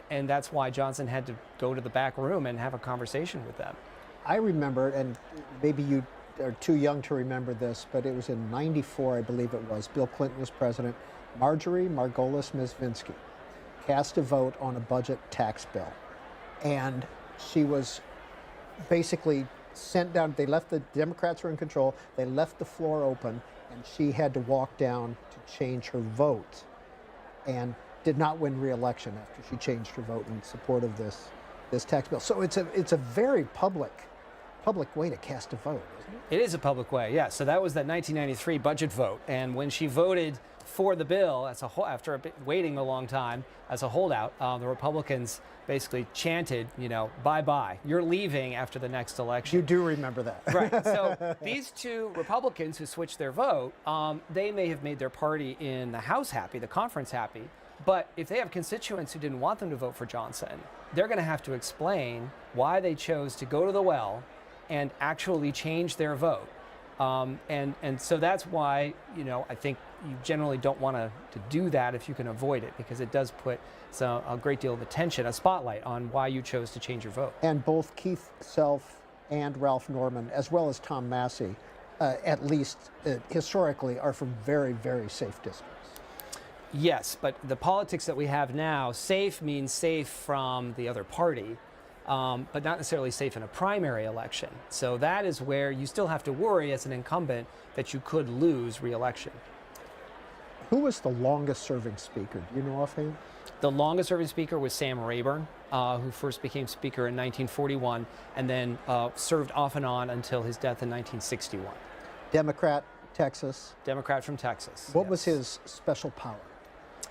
that's why Johnson had to go to the back room and have a conversation with them. I remember, and maybe you are too young to remember this, but it was in '94, I believe it was. Bill Clinton was president, Marjorie Margolis Mizvinsky cast a vote on a budget tax bill. And she was basically sent down. They left, the Democrats were in control. They left the floor open, and she had to walk down to change her vote, and did not win re-election after she changed her vote in support of this tax bill. So it's a very public way to cast a vote, isn't it? It is a public way, yeah. So that was that 1993 budget vote, and when she voted for the bill as a whole, after waiting a long time as a holdout, the Republicans basically chanted, bye-bye. You're leaving after the next election. You do remember that. Right. So these two Republicans who switched their vote, they may have made their party in the House happy, the conference happy, but if they have constituents who didn't want them to vote for Johnson, they're going to have to explain why they chose to go to the well and actually change their vote. And so that's why, I think you generally don't want to do that if you can avoid it, because it does put a great deal of attention, a spotlight on why you chose to change your vote. And both Keith Self and Ralph Norman, as well as Tom Massey, at least historically, are from very, very safe districts. Yes, but the politics that we have now, safe means safe from the other party, but not necessarily safe in a primary election. So that is where you still have to worry as an incumbent that you could lose re-election. Who was the longest serving speaker? Do you know offhand? The longest serving speaker was Sam Rayburn, who first became speaker in 1941 and then served off and on until his death in 1961. Democrat, Texas. Democrat from Texas. What was his special power?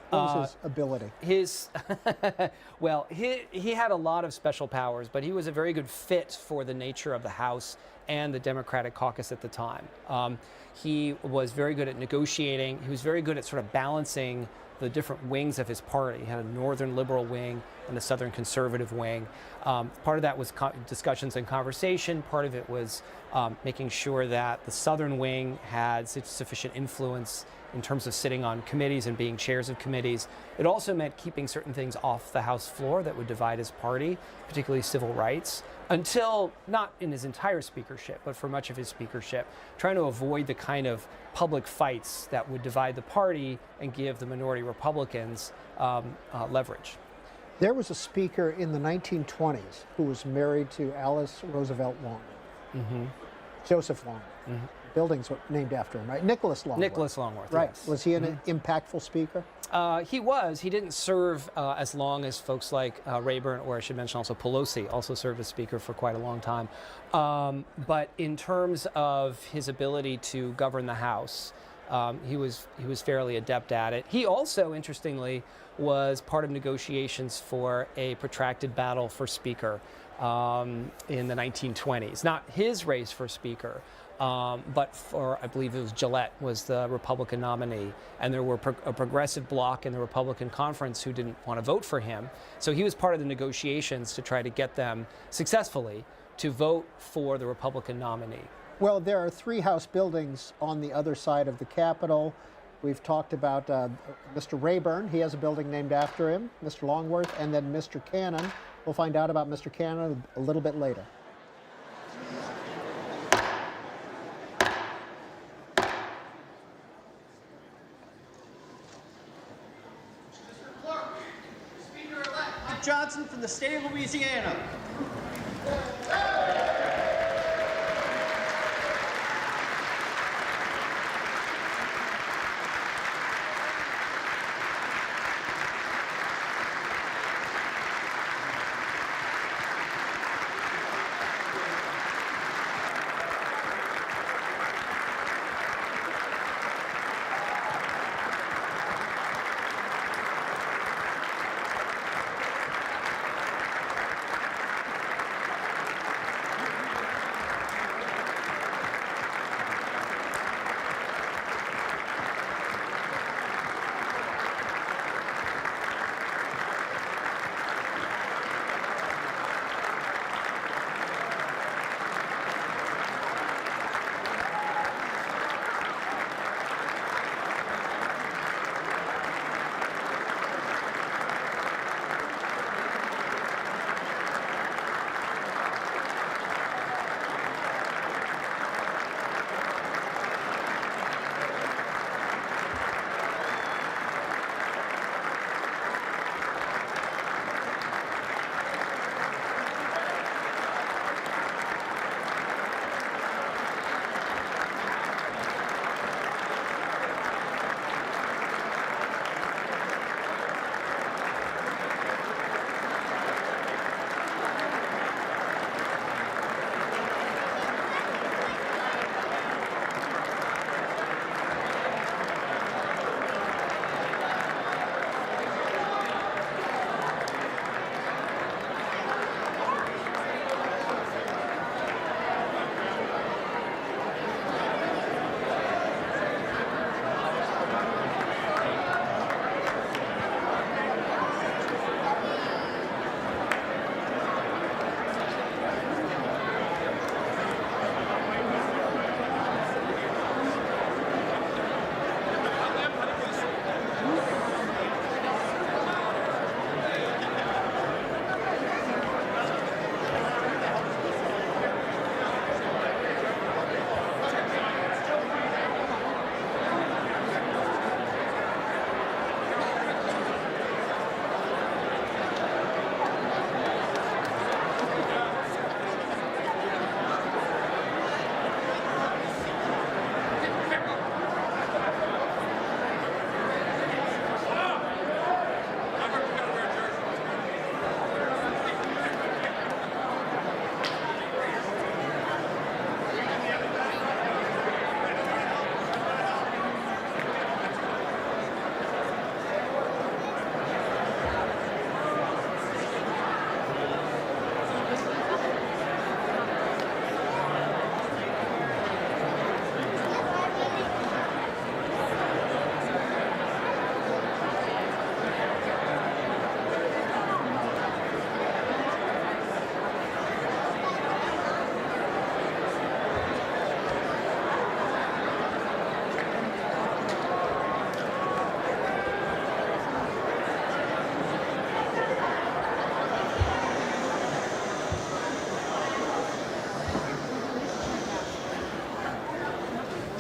What was his ability? Well, he had a lot of special powers, but he was a very good fit for the nature of the House and the Democratic caucus at the time. He was very good at negotiating. He was very good at sort of balancing the different wings of his party. He had a northern liberal wing and a southern conservative wing. Part of that was discussions and conversation. Part of it was making sure that the southern wing had sufficient influence in terms of sitting on committees and being chairs of committees. It also meant keeping certain things off the House floor that would divide his party, particularly civil rights, until, not in his entire speakership, but for much of his speakership, trying to avoid the kind of public fights that would divide the party and give the minority Republicans leverage. There was a speaker in the 1920s who was married to Alice Roosevelt Longworth. Mm-hmm. Joseph Longworth. Mm-hmm. Buildings were named after him, right? Nicholas Longworth. Nicholas Longworth, right. Yes. Was he an impactful speaker? He was. He didn't serve as long as folks like Rayburn, or I should mention also Pelosi, also served as speaker for quite a long time. But in terms of his ability to govern the House, he was fairly adept at it. He also, interestingly, was part of negotiations for a protracted battle for speaker in the 1920s. Not his race for speaker, but for, I believe it was Gillette was the Republican nominee, and there were a progressive bloc in the Republican conference who didn't want to vote for him. So he was part of the negotiations to try to get them successfully to vote for the Republican nominee. Well, there are 3 House buildings on the other side of the Capitol. We've talked about Mr. Rayburn. He has a building named after him, Mr. Longworth, and then Mr. Cannon. We'll find out about Mr. Cannon a little bit later. Johnson from the state of Louisiana.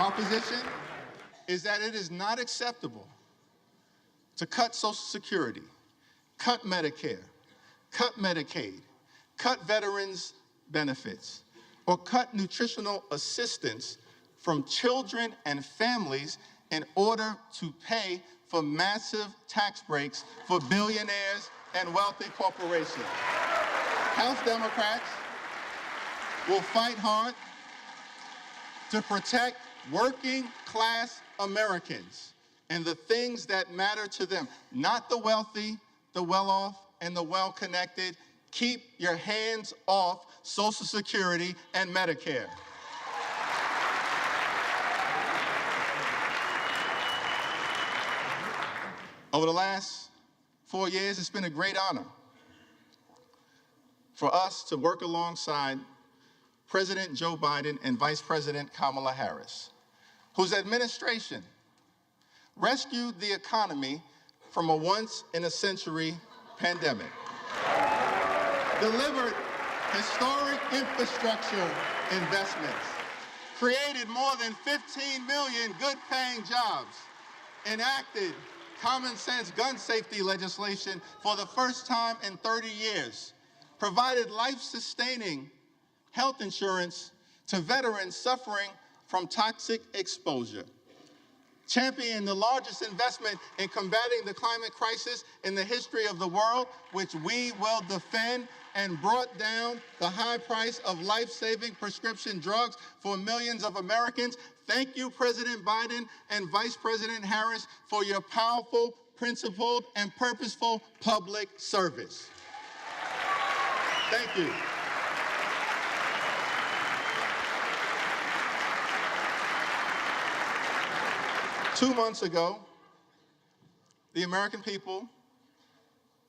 Our position is that it is not acceptable to cut Social Security, cut Medicare, cut Medicaid, cut veterans' benefits, or cut nutritional assistance from children and families in order to pay for massive tax breaks for billionaires and wealthy corporations. House Democrats will fight hard to protect working class Americans and the things that matter to them, not the wealthy, the well-off, and the well-connected. Keep your hands off Social Security and Medicare. Over the last 4 years, it's been a great honor for us to work alongside President Joe Biden and Vice President Kamala Harris, whose administration rescued the economy from a once-in-a-century pandemic, delivered historic infrastructure investments, created more than 15 million good-paying jobs, enacted common-sense gun safety legislation for the first time in 30 years, provided life-sustaining health insurance to veterans suffering from toxic exposure, championed the largest investment in combating the climate crisis in the history of the world, which we will defend, and brought down the high price of life-saving prescription drugs for millions of Americans. Thank you, President Biden and Vice President Harris, for your powerful, principled, and purposeful public service. Thank you. Two months ago, the American people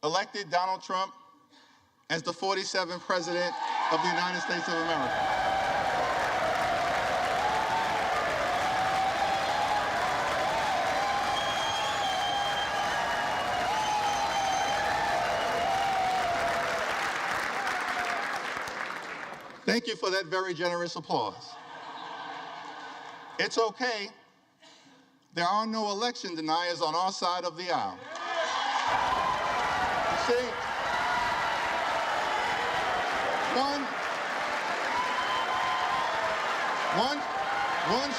elected Donald Trump as the 47th President of the United States of America. Thank you for that very generous applause. It's okay. There are no election deniers on our side of the aisle. You see, one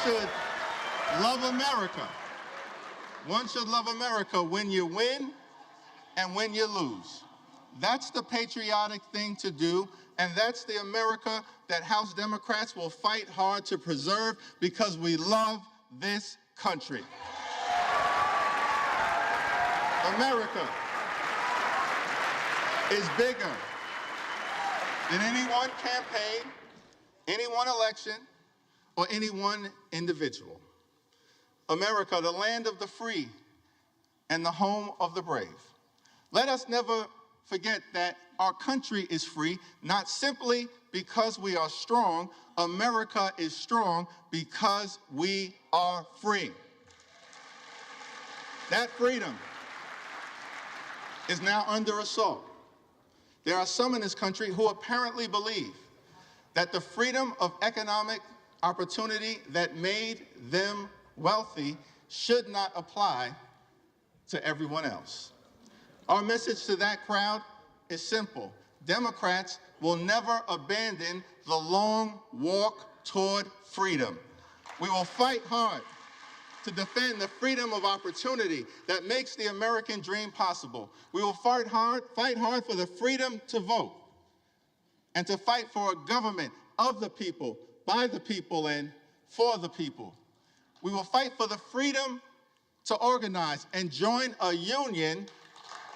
should love America. One should love America when you win and when you lose. That's the patriotic thing to do, and that's the America that House Democrats will fight hard to preserve because we love this country. America is bigger than any one campaign, any one election, or any one individual. America, the land of the free and the home of the brave. Let us never forget that our country is free, not simply because we are strong. America is strong because we are free. That freedom is now under assault. There are some in this country who apparently believe that the freedom of economic opportunity that made them wealthy should not apply to everyone else. Our message to that crowd is simple. Democrats will never abandon the long walk toward freedom. We will fight hard to defend the freedom of opportunity that makes the American dream possible. We will fight hard for the freedom to vote and to fight for a government of the people, by the people, and for the people. We will fight for the freedom to organize and join a union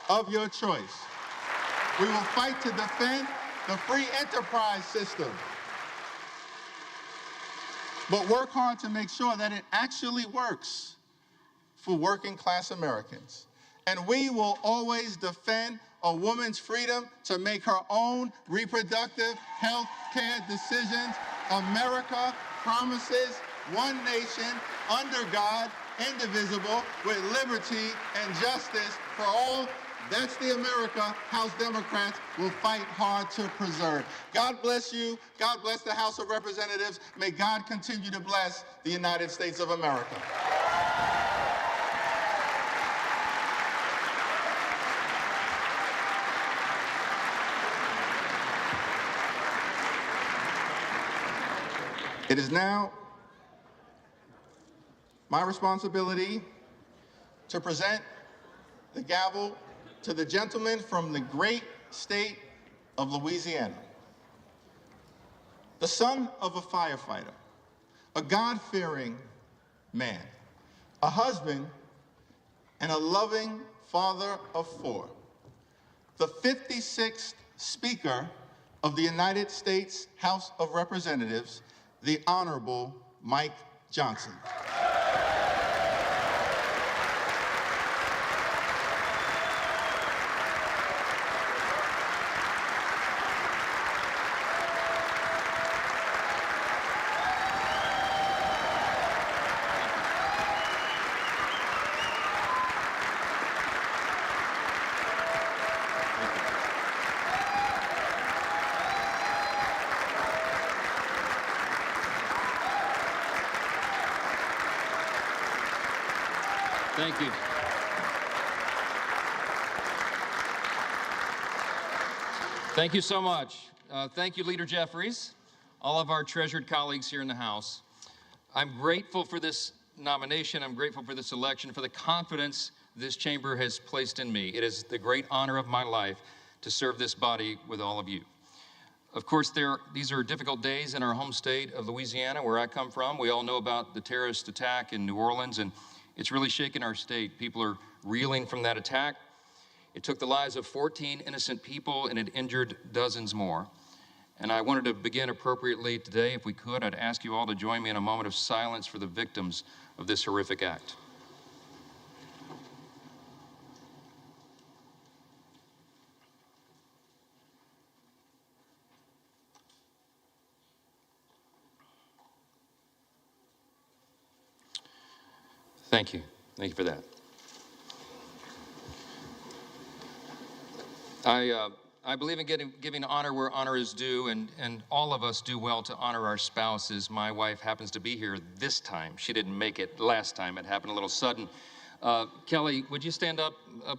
of your choice. We will fight to defend the free enterprise system, but work hard to make sure that it actually works for working class Americans. And we will always defend a woman's freedom to make her own reproductive health care decisions. America promises one nation under God, indivisible, with liberty and justice for all. That's the America House Democrats will fight hard to preserve. God bless you. God bless the House of Representatives. May God continue to bless the United States of America. It is now my responsibility to present the gavel to the gentleman from the great state of Louisiana, the son of a firefighter, a God-fearing man, a husband, and a loving father of four, the 56th Speaker of the United States House of Representatives, the Honorable Mike Johnson. Thank you. Thank you so much. Thank you, Leader Jeffries, all of our treasured colleagues here in the House. I'm grateful for this nomination. I'm grateful for this election, for the confidence this chamber has placed in me. It is the great honor of my life to serve this body with all of you. Of course, these are difficult days in our home state of Louisiana, where I come from. We all know about the terrorist attack in New Orleans, and it's really shaken our state. People are reeling from that attack. It took the lives of 14 innocent people, and it injured dozens more. And I wanted to begin appropriately today. If we could, I'd ask you all to join me in a moment of silence for the victims of this horrific act. Thank you. Thank you for that. I believe in giving honor where honor is due, and all of us do well to honor our spouses. My wife happens to be here this time. She didn't make it last time. It happened a little sudden. Kelly, would you stand up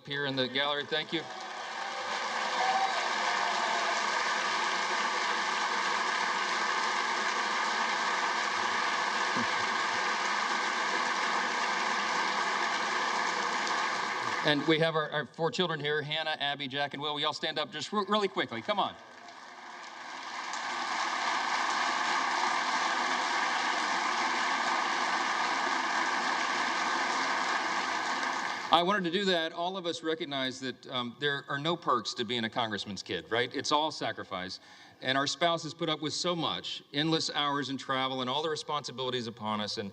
here in the gallery? Thank you. And we have our four children here, Hannah, Abby, Jack, and Will. We all stand up just really quickly. Come on. I wanted to do that. All of us recognize that there are no perks to being a congressman's kid, right? It's all sacrifice. And our spouses put up with so much, endless hours in travel and all the responsibilities upon us. And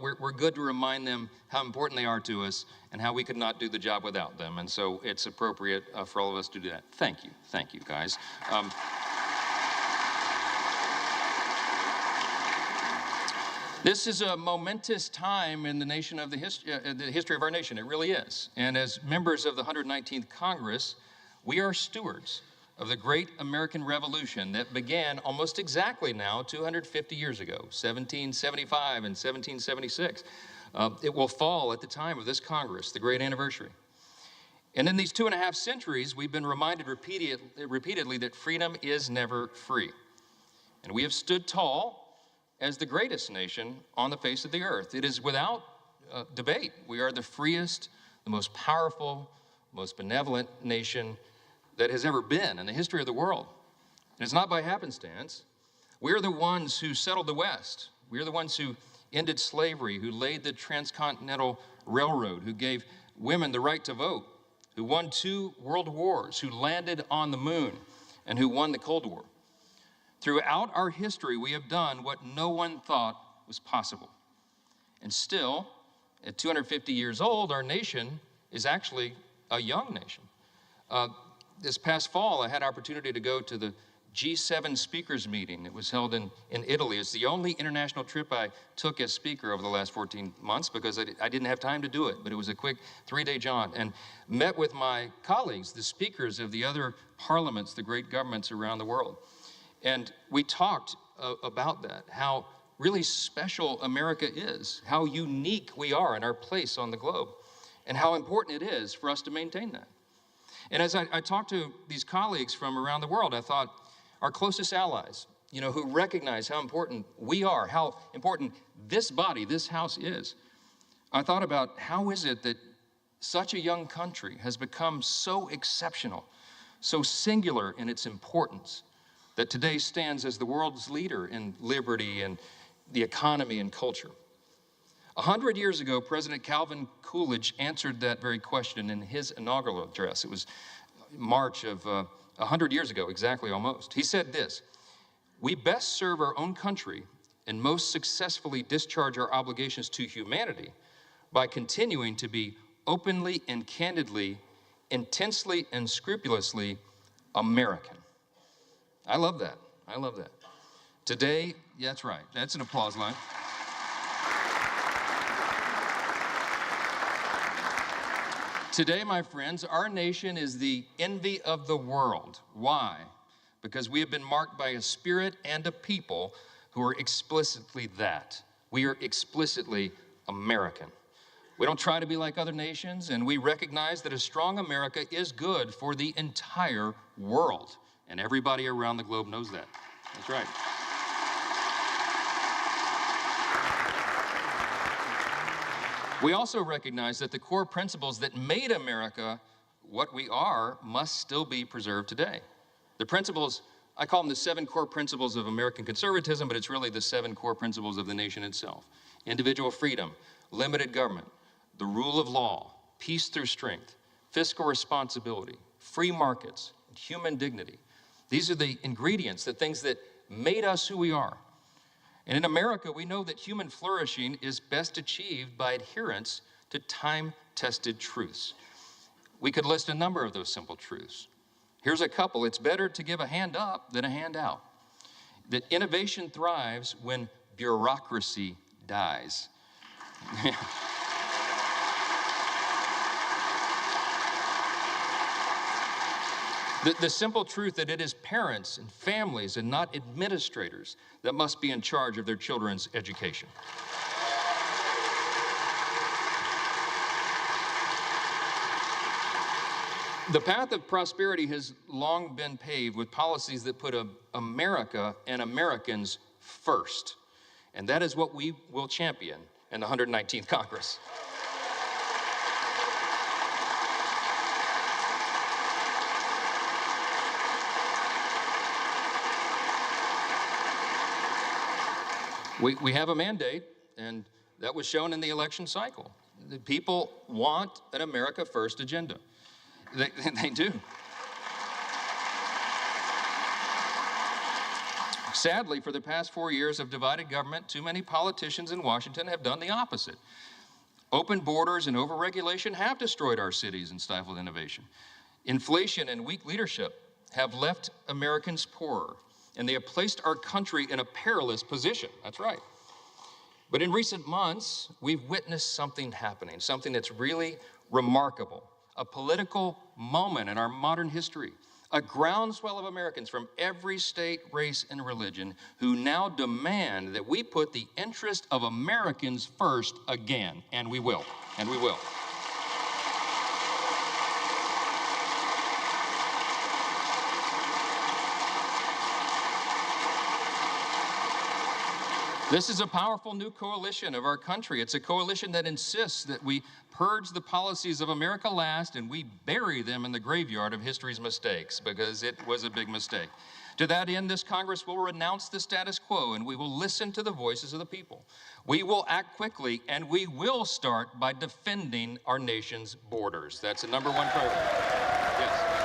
we're good to remind them how important they are to us and how we could not do the job without them. And so it's appropriate for all of us to do that. Thank you. Thank you, guys. This is a momentous time in the history of our nation. It really is. And as members of the 119th Congress, we are stewards of the great American Revolution that began almost exactly now 250 years ago, 1775 and 1776. It will fall at the time of this Congress, the great anniversary. And in these 2.5 centuries, we've been reminded repeatedly that freedom is never free. And we have stood tall as the greatest nation on the face of the earth. It is without debate. We are the freest, the most powerful, most benevolent nation that has ever been in the history of the world. And it's not by happenstance. We're the ones who settled the West. We're the ones who ended slavery, who laid the transcontinental railroad, who gave women the right to vote, who won 2 world wars, who landed on the moon, and who won the Cold War. Throughout our history, we have done what no one thought was possible. And still, at 250 years old, our nation is actually a young nation. This past fall, I had opportunity to go to the G7 speakers meeting that was held in Italy. It's the only international trip I took as speaker over the last 14 months because I didn't have time to do it, but it was a quick 3-day jaunt, and met with my colleagues, the speakers of the other parliaments, the great governments around the world. And we talked about that, how really special America is, how unique we are in our place on the globe, and how important it is for us to maintain that. And as I talked to these colleagues from around the world, I thought, our closest allies, you know, who recognize how important we are, how important this body, this House is. I thought about how is it that such a young country has become so exceptional, so singular in its importance, that today stands as the world's leader in liberty and the economy and culture. 100 years ago, President Calvin Coolidge answered that very question in his inaugural address. It was March of 100 years ago, exactly almost. He said this: "We best serve our own country and most successfully discharge our obligations to humanity by continuing to be openly and candidly, intensely and scrupulously American." I love that. I love that. Today, yeah, that's right. That's an applause line. Today, my friends, our nation is the envy of the world. Why? Because we have been marked by a spirit and a people who are explicitly that. We are explicitly American. We don't try to be like other nations, and we recognize that a strong America is good for the entire world. And everybody around the globe knows that. That's right. We also recognize that the core principles that made America what we are must still be preserved today. The principles, I call them the 7 core principles of American conservatism, but it's really the 7 core principles of the nation itself. Individual freedom, limited government, the rule of law, peace through strength, fiscal responsibility, free markets, and human dignity. These are the ingredients, the things that made us who we are. And in America, we know that human flourishing is best achieved by adherence to time-tested truths. We could list a number of those simple truths. Here's a couple. It's better to give a hand up than a hand out. That innovation thrives when bureaucracy dies. The simple truth that it is parents and families and not administrators that must be in charge of their children's education. The path of prosperity has long been paved with policies that put America and Americans first. And that is what we will champion in the 119th Congress. We have a mandate, and that was shown in the election cycle. The people want an America First agenda. They do. Sadly, for the past 4 years of divided government, too many politicians in Washington have done the opposite. Open borders and overregulation have destroyed our cities and stifled innovation. Inflation and weak leadership have left Americans poorer, and they have placed our country in a perilous position. That's right. But in recent months, we've witnessed something happening, something that's really remarkable, a political moment in our modern history, a groundswell of Americans from every state, race, and religion who now demand that we put the interest of Americans first again, and we will, and we will. This is a powerful new coalition of our country. It's a coalition that insists that we purge the policies of America last and we bury them in the graveyard of history's mistakes, because it was a big mistake. To that end, this Congress will renounce the status quo and we will listen to the voices of the people. We will act quickly and we will start by defending our nation's borders. That's the #1 priority. Yes.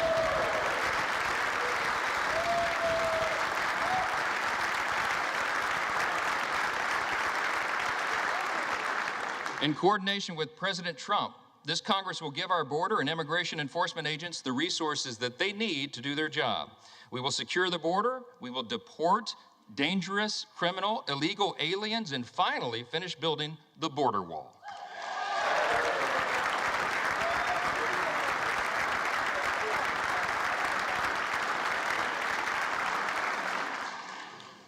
In coordination with President Trump, this Congress will give our border and immigration enforcement agents the resources that they need to do their job. We will secure the border. We will deport dangerous, criminal, illegal aliens, and finally finish building the border wall.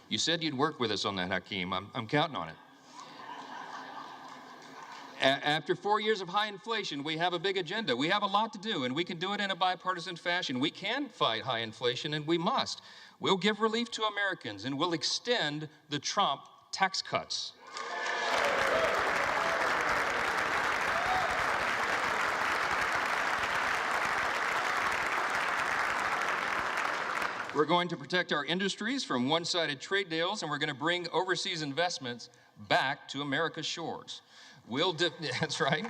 You said you'd work with us on that, Hakeem. I'm counting on it. After 4 years of high inflation, we have a big agenda. We have a lot to do, and we can do it in a bipartisan fashion. We can fight high inflation, and we must. We'll give relief to Americans, and we'll extend the Trump tax cuts. We're going to protect our industries from one-sided trade deals, and we're going to bring overseas investments back to America's shores. That's right.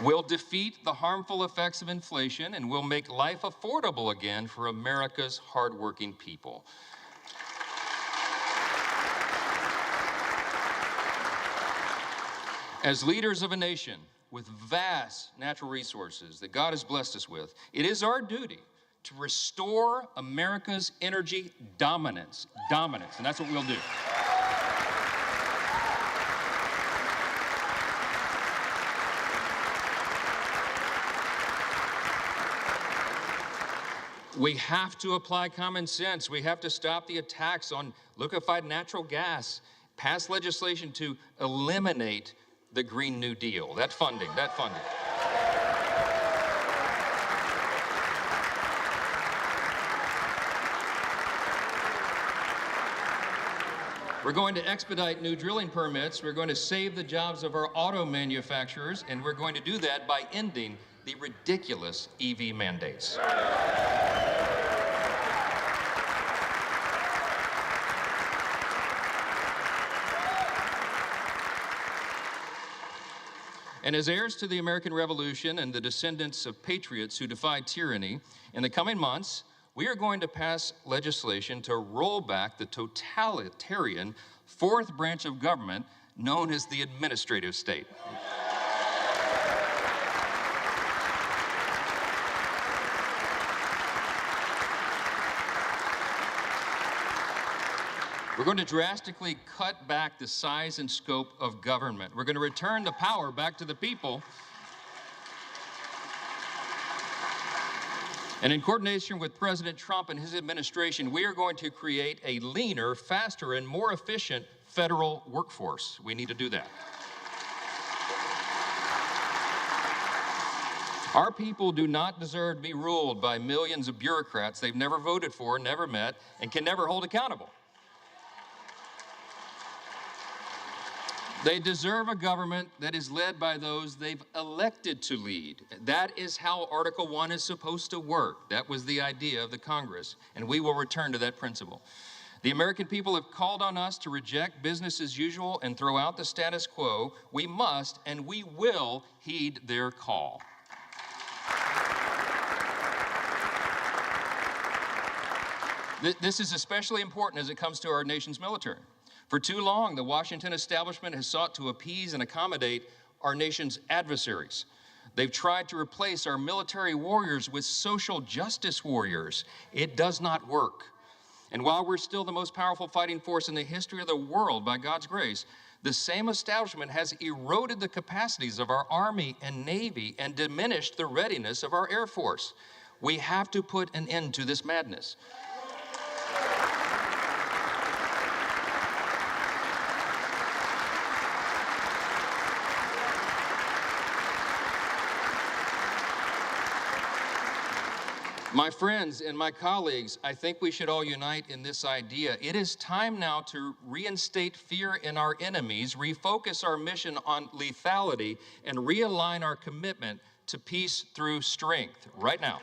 We'll defeat the harmful effects of inflation, and we'll make life affordable again for America's hardworking people. As leaders of a nation with vast natural resources that God has blessed us with, it is our duty to restore America's energy dominance, and that's what we'll do. We have to apply common sense. We have to stop the attacks on liquefied natural gas, pass legislation to eliminate the Green New Deal, that funding. We're going to expedite new drilling permits. We're going to save the jobs of our auto manufacturers, and we're going to do that by ending the ridiculous EV mandates. And as heirs to the American Revolution and the descendants of patriots who defied tyranny, in the coming months, we are going to pass legislation to roll back the totalitarian fourth branch of government known as the administrative state. We're going to drastically cut back the size and scope of government. We're going to return the power back to the people. And in coordination with President Trump and his administration, we are going to create a leaner, faster, and more efficient federal workforce. We need to do that. Our people do not deserve to be ruled by millions of bureaucrats they've never voted for, never met, and can never hold accountable. They deserve a government that is led by those they've elected to lead. That is how Article 1 is supposed to work. That was the idea of the Congress, and we will return to that principle. The American people have called on us to reject business as usual and throw out the status quo. We must and we will heed their call. This is especially important as it comes to our nation's military. For too long, the Washington establishment has sought to appease and accommodate our nation's adversaries. They've tried to replace our military warriors with social justice warriors. It does not work. And while we're still the most powerful fighting force in the history of the world, by God's grace, the same establishment has eroded the capacities of our Army and Navy and diminished the readiness of our Air Force. We have to put an end to this madness. My friends and my colleagues, I think we should all unite in this idea. It is time now to reinstate fear in our enemies, refocus our mission on lethality, and realign our commitment to peace through strength right now.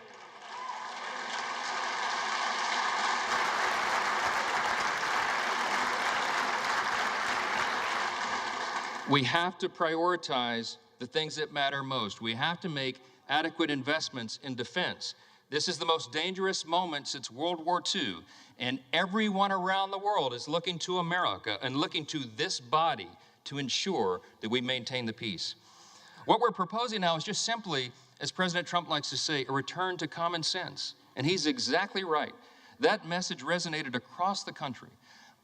We have to prioritize the things that matter most. We have to make adequate investments in defense. This is the most dangerous moment since World War II, and everyone around the world is looking to America and looking to this body to ensure that we maintain the peace. What we're proposing now is just simply, as President Trump likes to say, a return to common sense. And he's exactly right. That message resonated across the country.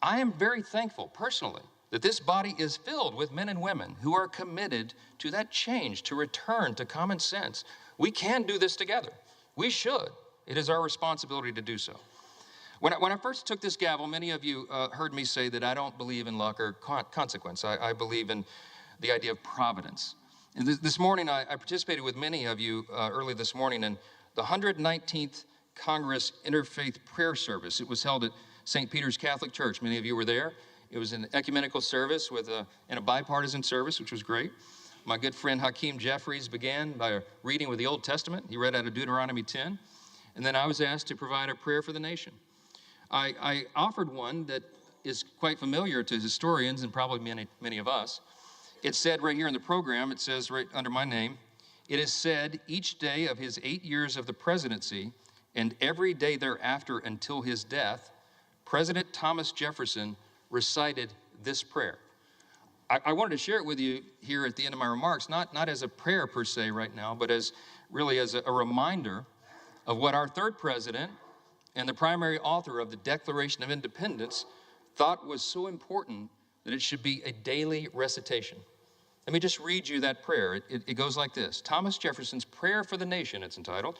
I am very thankful, personally, that this body is filled with men and women who are committed to that change, to return to common sense. We can do this together. We should. It is our responsibility to do so. When I first took this gavel, many of you heard me say that I don't believe in luck or consequence. I believe in the idea of providence. And this morning, I participated with many of you early this morning in the 119th Congress Interfaith Prayer Service. It was held at St. Peter's Catholic Church. Many of you were there. It was an ecumenical service and a bipartisan service, which was great. My good friend Hakeem Jeffries began by reading with the Old Testament. He read out of Deuteronomy 10. And then I was asked to provide a prayer for the nation. I offered one that is quite familiar to historians and probably many of us. It said right here in the program, it says right under my name, it is said each day of his 8 years of the presidency and every day thereafter until his death, President Thomas Jefferson recited this prayer. I wanted to share it with you here at the end of my remarks, not as a prayer per se right now, but as a reminder of what our third president and the primary author of the Declaration of Independence thought was so important that it should be a daily recitation. Let me just read you that prayer. It goes like this. Thomas Jefferson's Prayer for the Nation, it's entitled.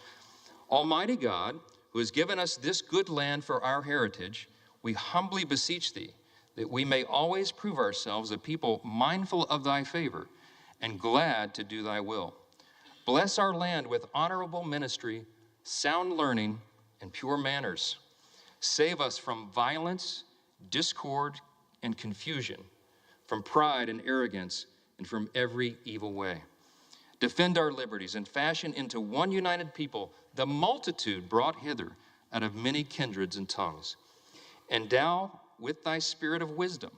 Almighty God, who has given us this good land for our heritage, we humbly beseech thee that we may always prove ourselves a people mindful of thy favor and glad to do thy will. Bless our land with honorable ministry, sound learning, and pure manners. Save us from violence, discord, and confusion, from pride and arrogance, and from every evil way. Defend our liberties and fashion into one united people the multitude brought hither out of many kindreds and tongues. Endow with thy spirit of wisdom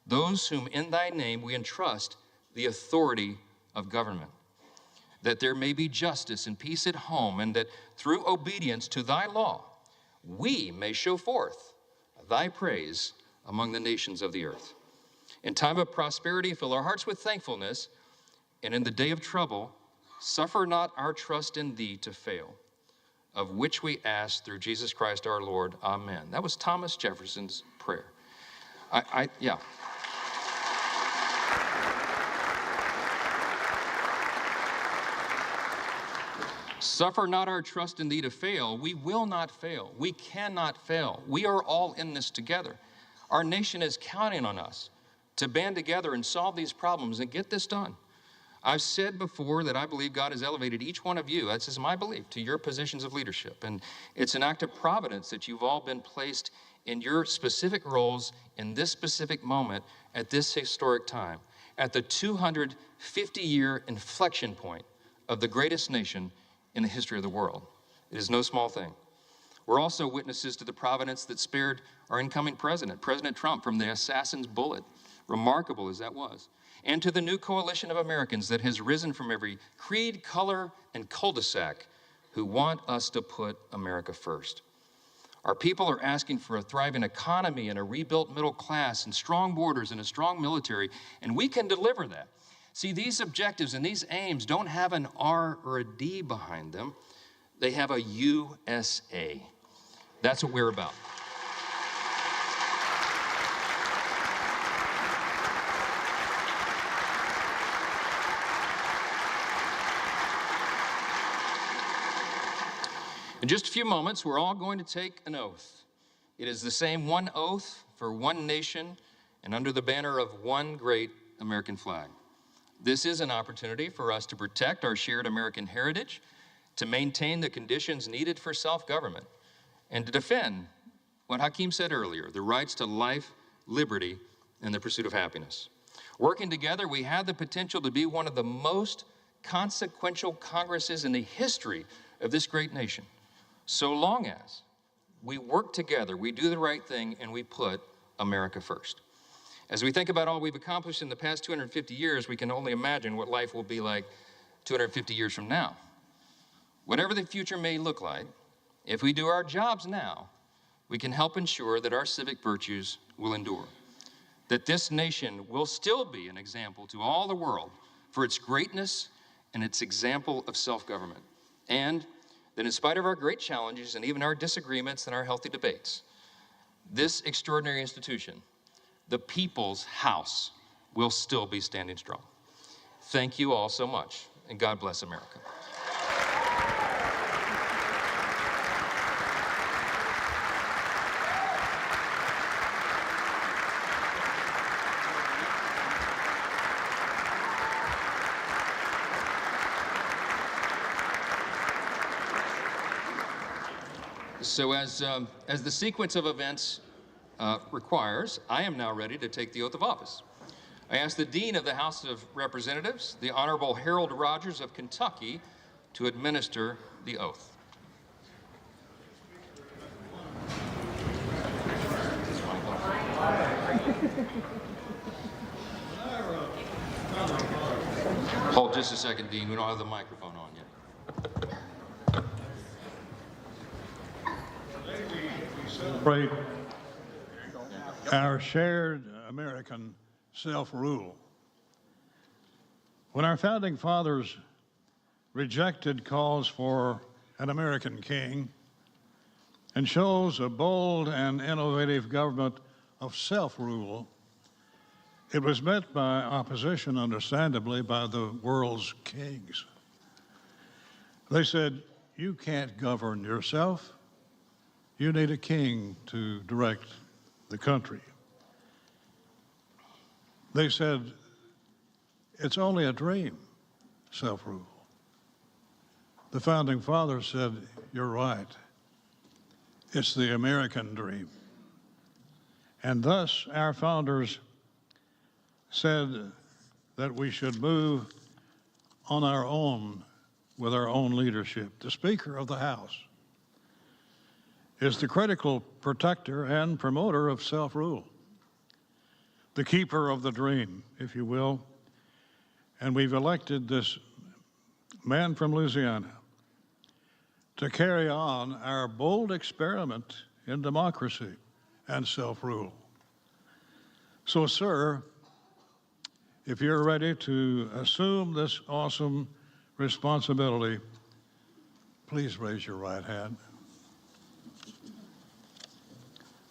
those whom in thy name we entrust the authority of government, that there may be justice and peace at home, and that through obedience to thy law, we may show forth thy praise among the nations of the earth. In time of prosperity, fill our hearts with thankfulness, and in the day of trouble, suffer not our trust in thee to fail, of which we ask through Jesus Christ our Lord. Amen. That was Thomas Jefferson's prayer. Yeah. Suffer not our trust in thee to fail. We will not fail. We cannot fail. We are all in this together. Our nation is counting on us to band together and solve these problems and get this done. I've said before that I believe God has elevated each one of you, that's just my belief, to your positions of leadership. And it's an act of providence that you've all been placed in your specific roles in this specific moment at this historic time, at the 250-year inflection point of the greatest nation in the history of the world. It is no small thing. We're also witnesses to the providence that spared our incoming president, President Trump, from the assassin's bullet, remarkable as that was, and to the new coalition of Americans that has risen from every creed, color, and cul-de-sac who want us to put America first. Our people are asking for a thriving economy and a rebuilt middle class and strong borders and a strong military, and we can deliver that. See, these objectives and these aims don't have an R or a D behind them. They have a USA. That's what we're about. In just a few moments, we're all going to take an oath. It is the same one oath for one nation and under the banner of one great American flag. This is an opportunity for us to protect our shared American heritage, to maintain the conditions needed for self-government, and to defend what Hakeem said earlier, the rights to life, liberty, and the pursuit of happiness. Working together, we have the potential to be one of the most consequential Congresses in the history of this great nation, so long as we work together, we do the right thing, and we put America first. As we think about all we've accomplished in the past 250 years, we can only imagine what life will be like 250 years from now. Whatever the future may look like, if we do our jobs now, we can help ensure that our civic virtues will endure, that this nation will still be an example to all the world for its greatness and its example of self-government, and that in spite of our great challenges and even our disagreements and our healthy debates, this extraordinary institution, the People's House, will still be standing strong. Thank you all so much, and God bless America. So as the sequence of events requires, I am now ready to take the oath of office. I ask the Dean of the House of Representatives, the Honorable Harold Rogers of Kentucky, to administer the oath. Hold just a second, Dean. We don't have the microphone on yet. Celebrate our shared American self-rule. When our founding fathers rejected calls for an American king and chose a bold and innovative government of self-rule, it was met by opposition, understandably, by the world's kings. They said, "You can't govern yourself. You need a king to direct the country." They said, "It's only a dream, self-rule." The founding fathers said, "You're right. It's the American dream." And thus, our founders said that we should move on our own with our own leadership. The Speaker of the House is the critical protector and promoter of self-rule, the keeper of the dream, if you will. And we've elected this man from Louisiana to carry on our bold experiment in democracy and self-rule. So, sir, if you're ready to assume this awesome responsibility, please raise your right hand.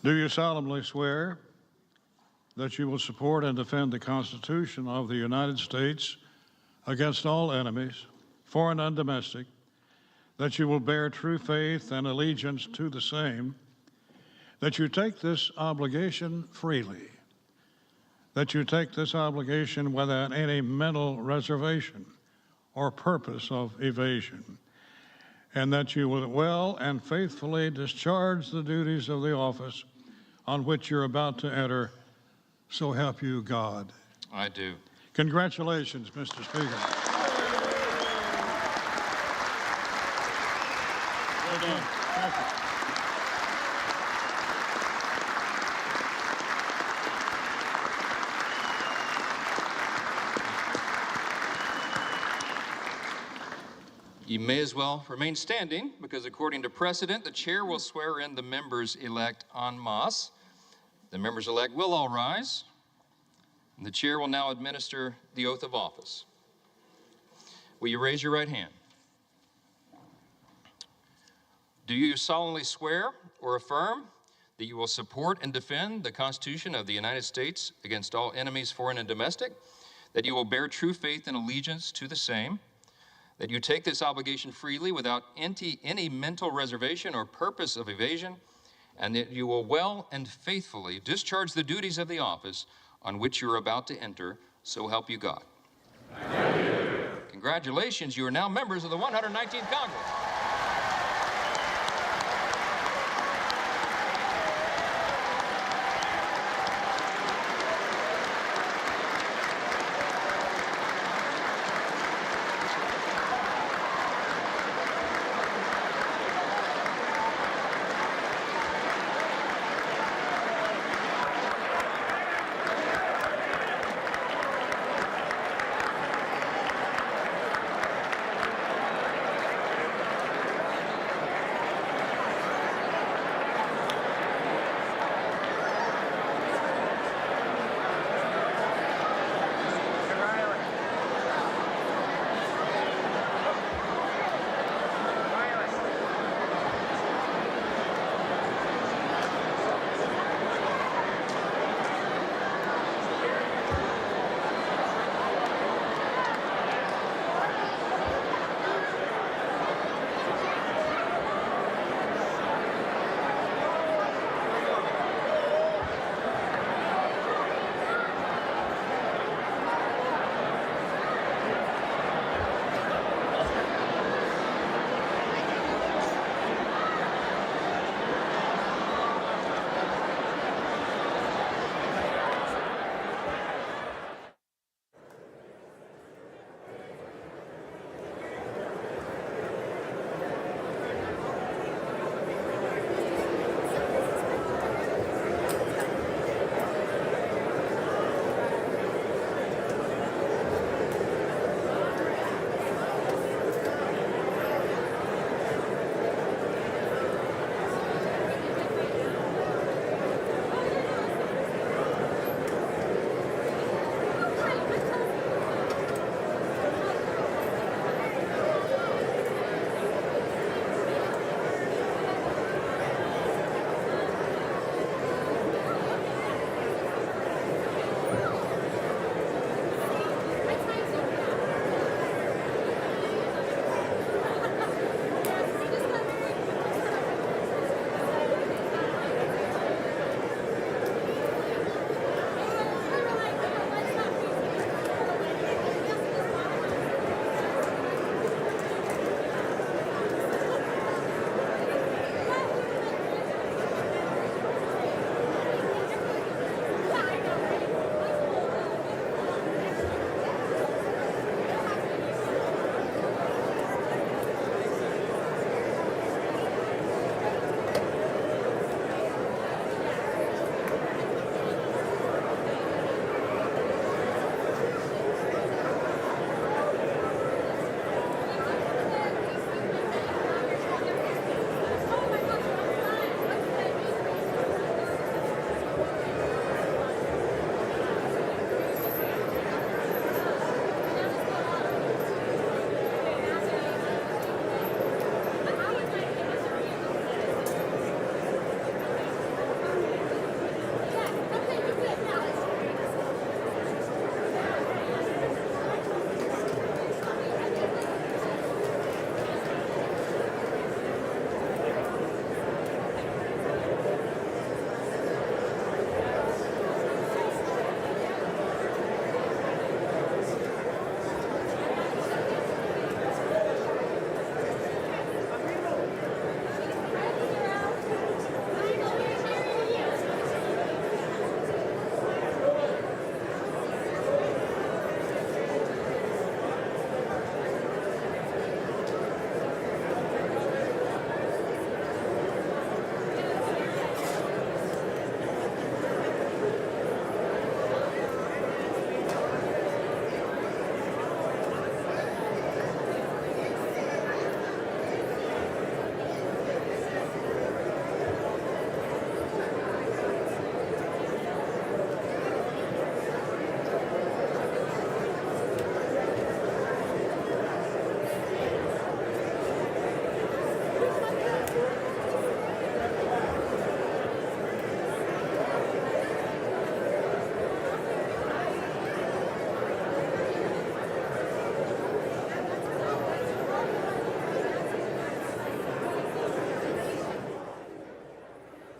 Do you solemnly swear that you will support and defend the Constitution of the United States against all enemies, foreign and domestic, that you will bear true faith and allegiance to the same, that you take this obligation freely, that you take this obligation without any mental reservation or purpose of evasion, and that you will well and faithfully discharge the duties of the office on which you're about to enter, so help you God? I do. Congratulations, Mr. Speaker. Well done. Thank you. You may as well remain standing, because according to precedent, the chair will swear in the members-elect en masse. The members-elect will all rise, and the chair will now administer the oath of office. Will you raise your right hand? Do you solemnly swear or affirm that you will support and defend the Constitution of the United States against all enemies, foreign and domestic, that you will bear true faith and allegiance to the same, that you take this obligation freely without any mental reservation or purpose of evasion, and that you will well and faithfully discharge the duties of the office on which you are about to enter, so help you God? Thank you. Congratulations, you are now members of the 119th Congress.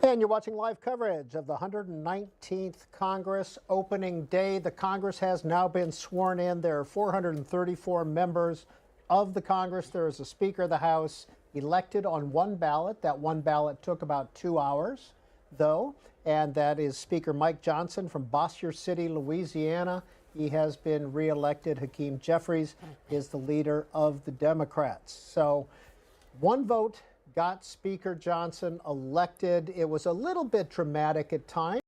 And you're watching live coverage of the 119th Congress opening day. The Congress has now been sworn in. There are 434 members of the Congress. There is a Speaker of the House elected on one ballot. That one ballot took about 2 hours, though, and that is Speaker Mike Johnson from Bossier City, Louisiana. He has been reelected. Hakeem Jeffries is the leader of the Democrats. So one vote got Speaker Johnson elected. It was a little bit dramatic at times.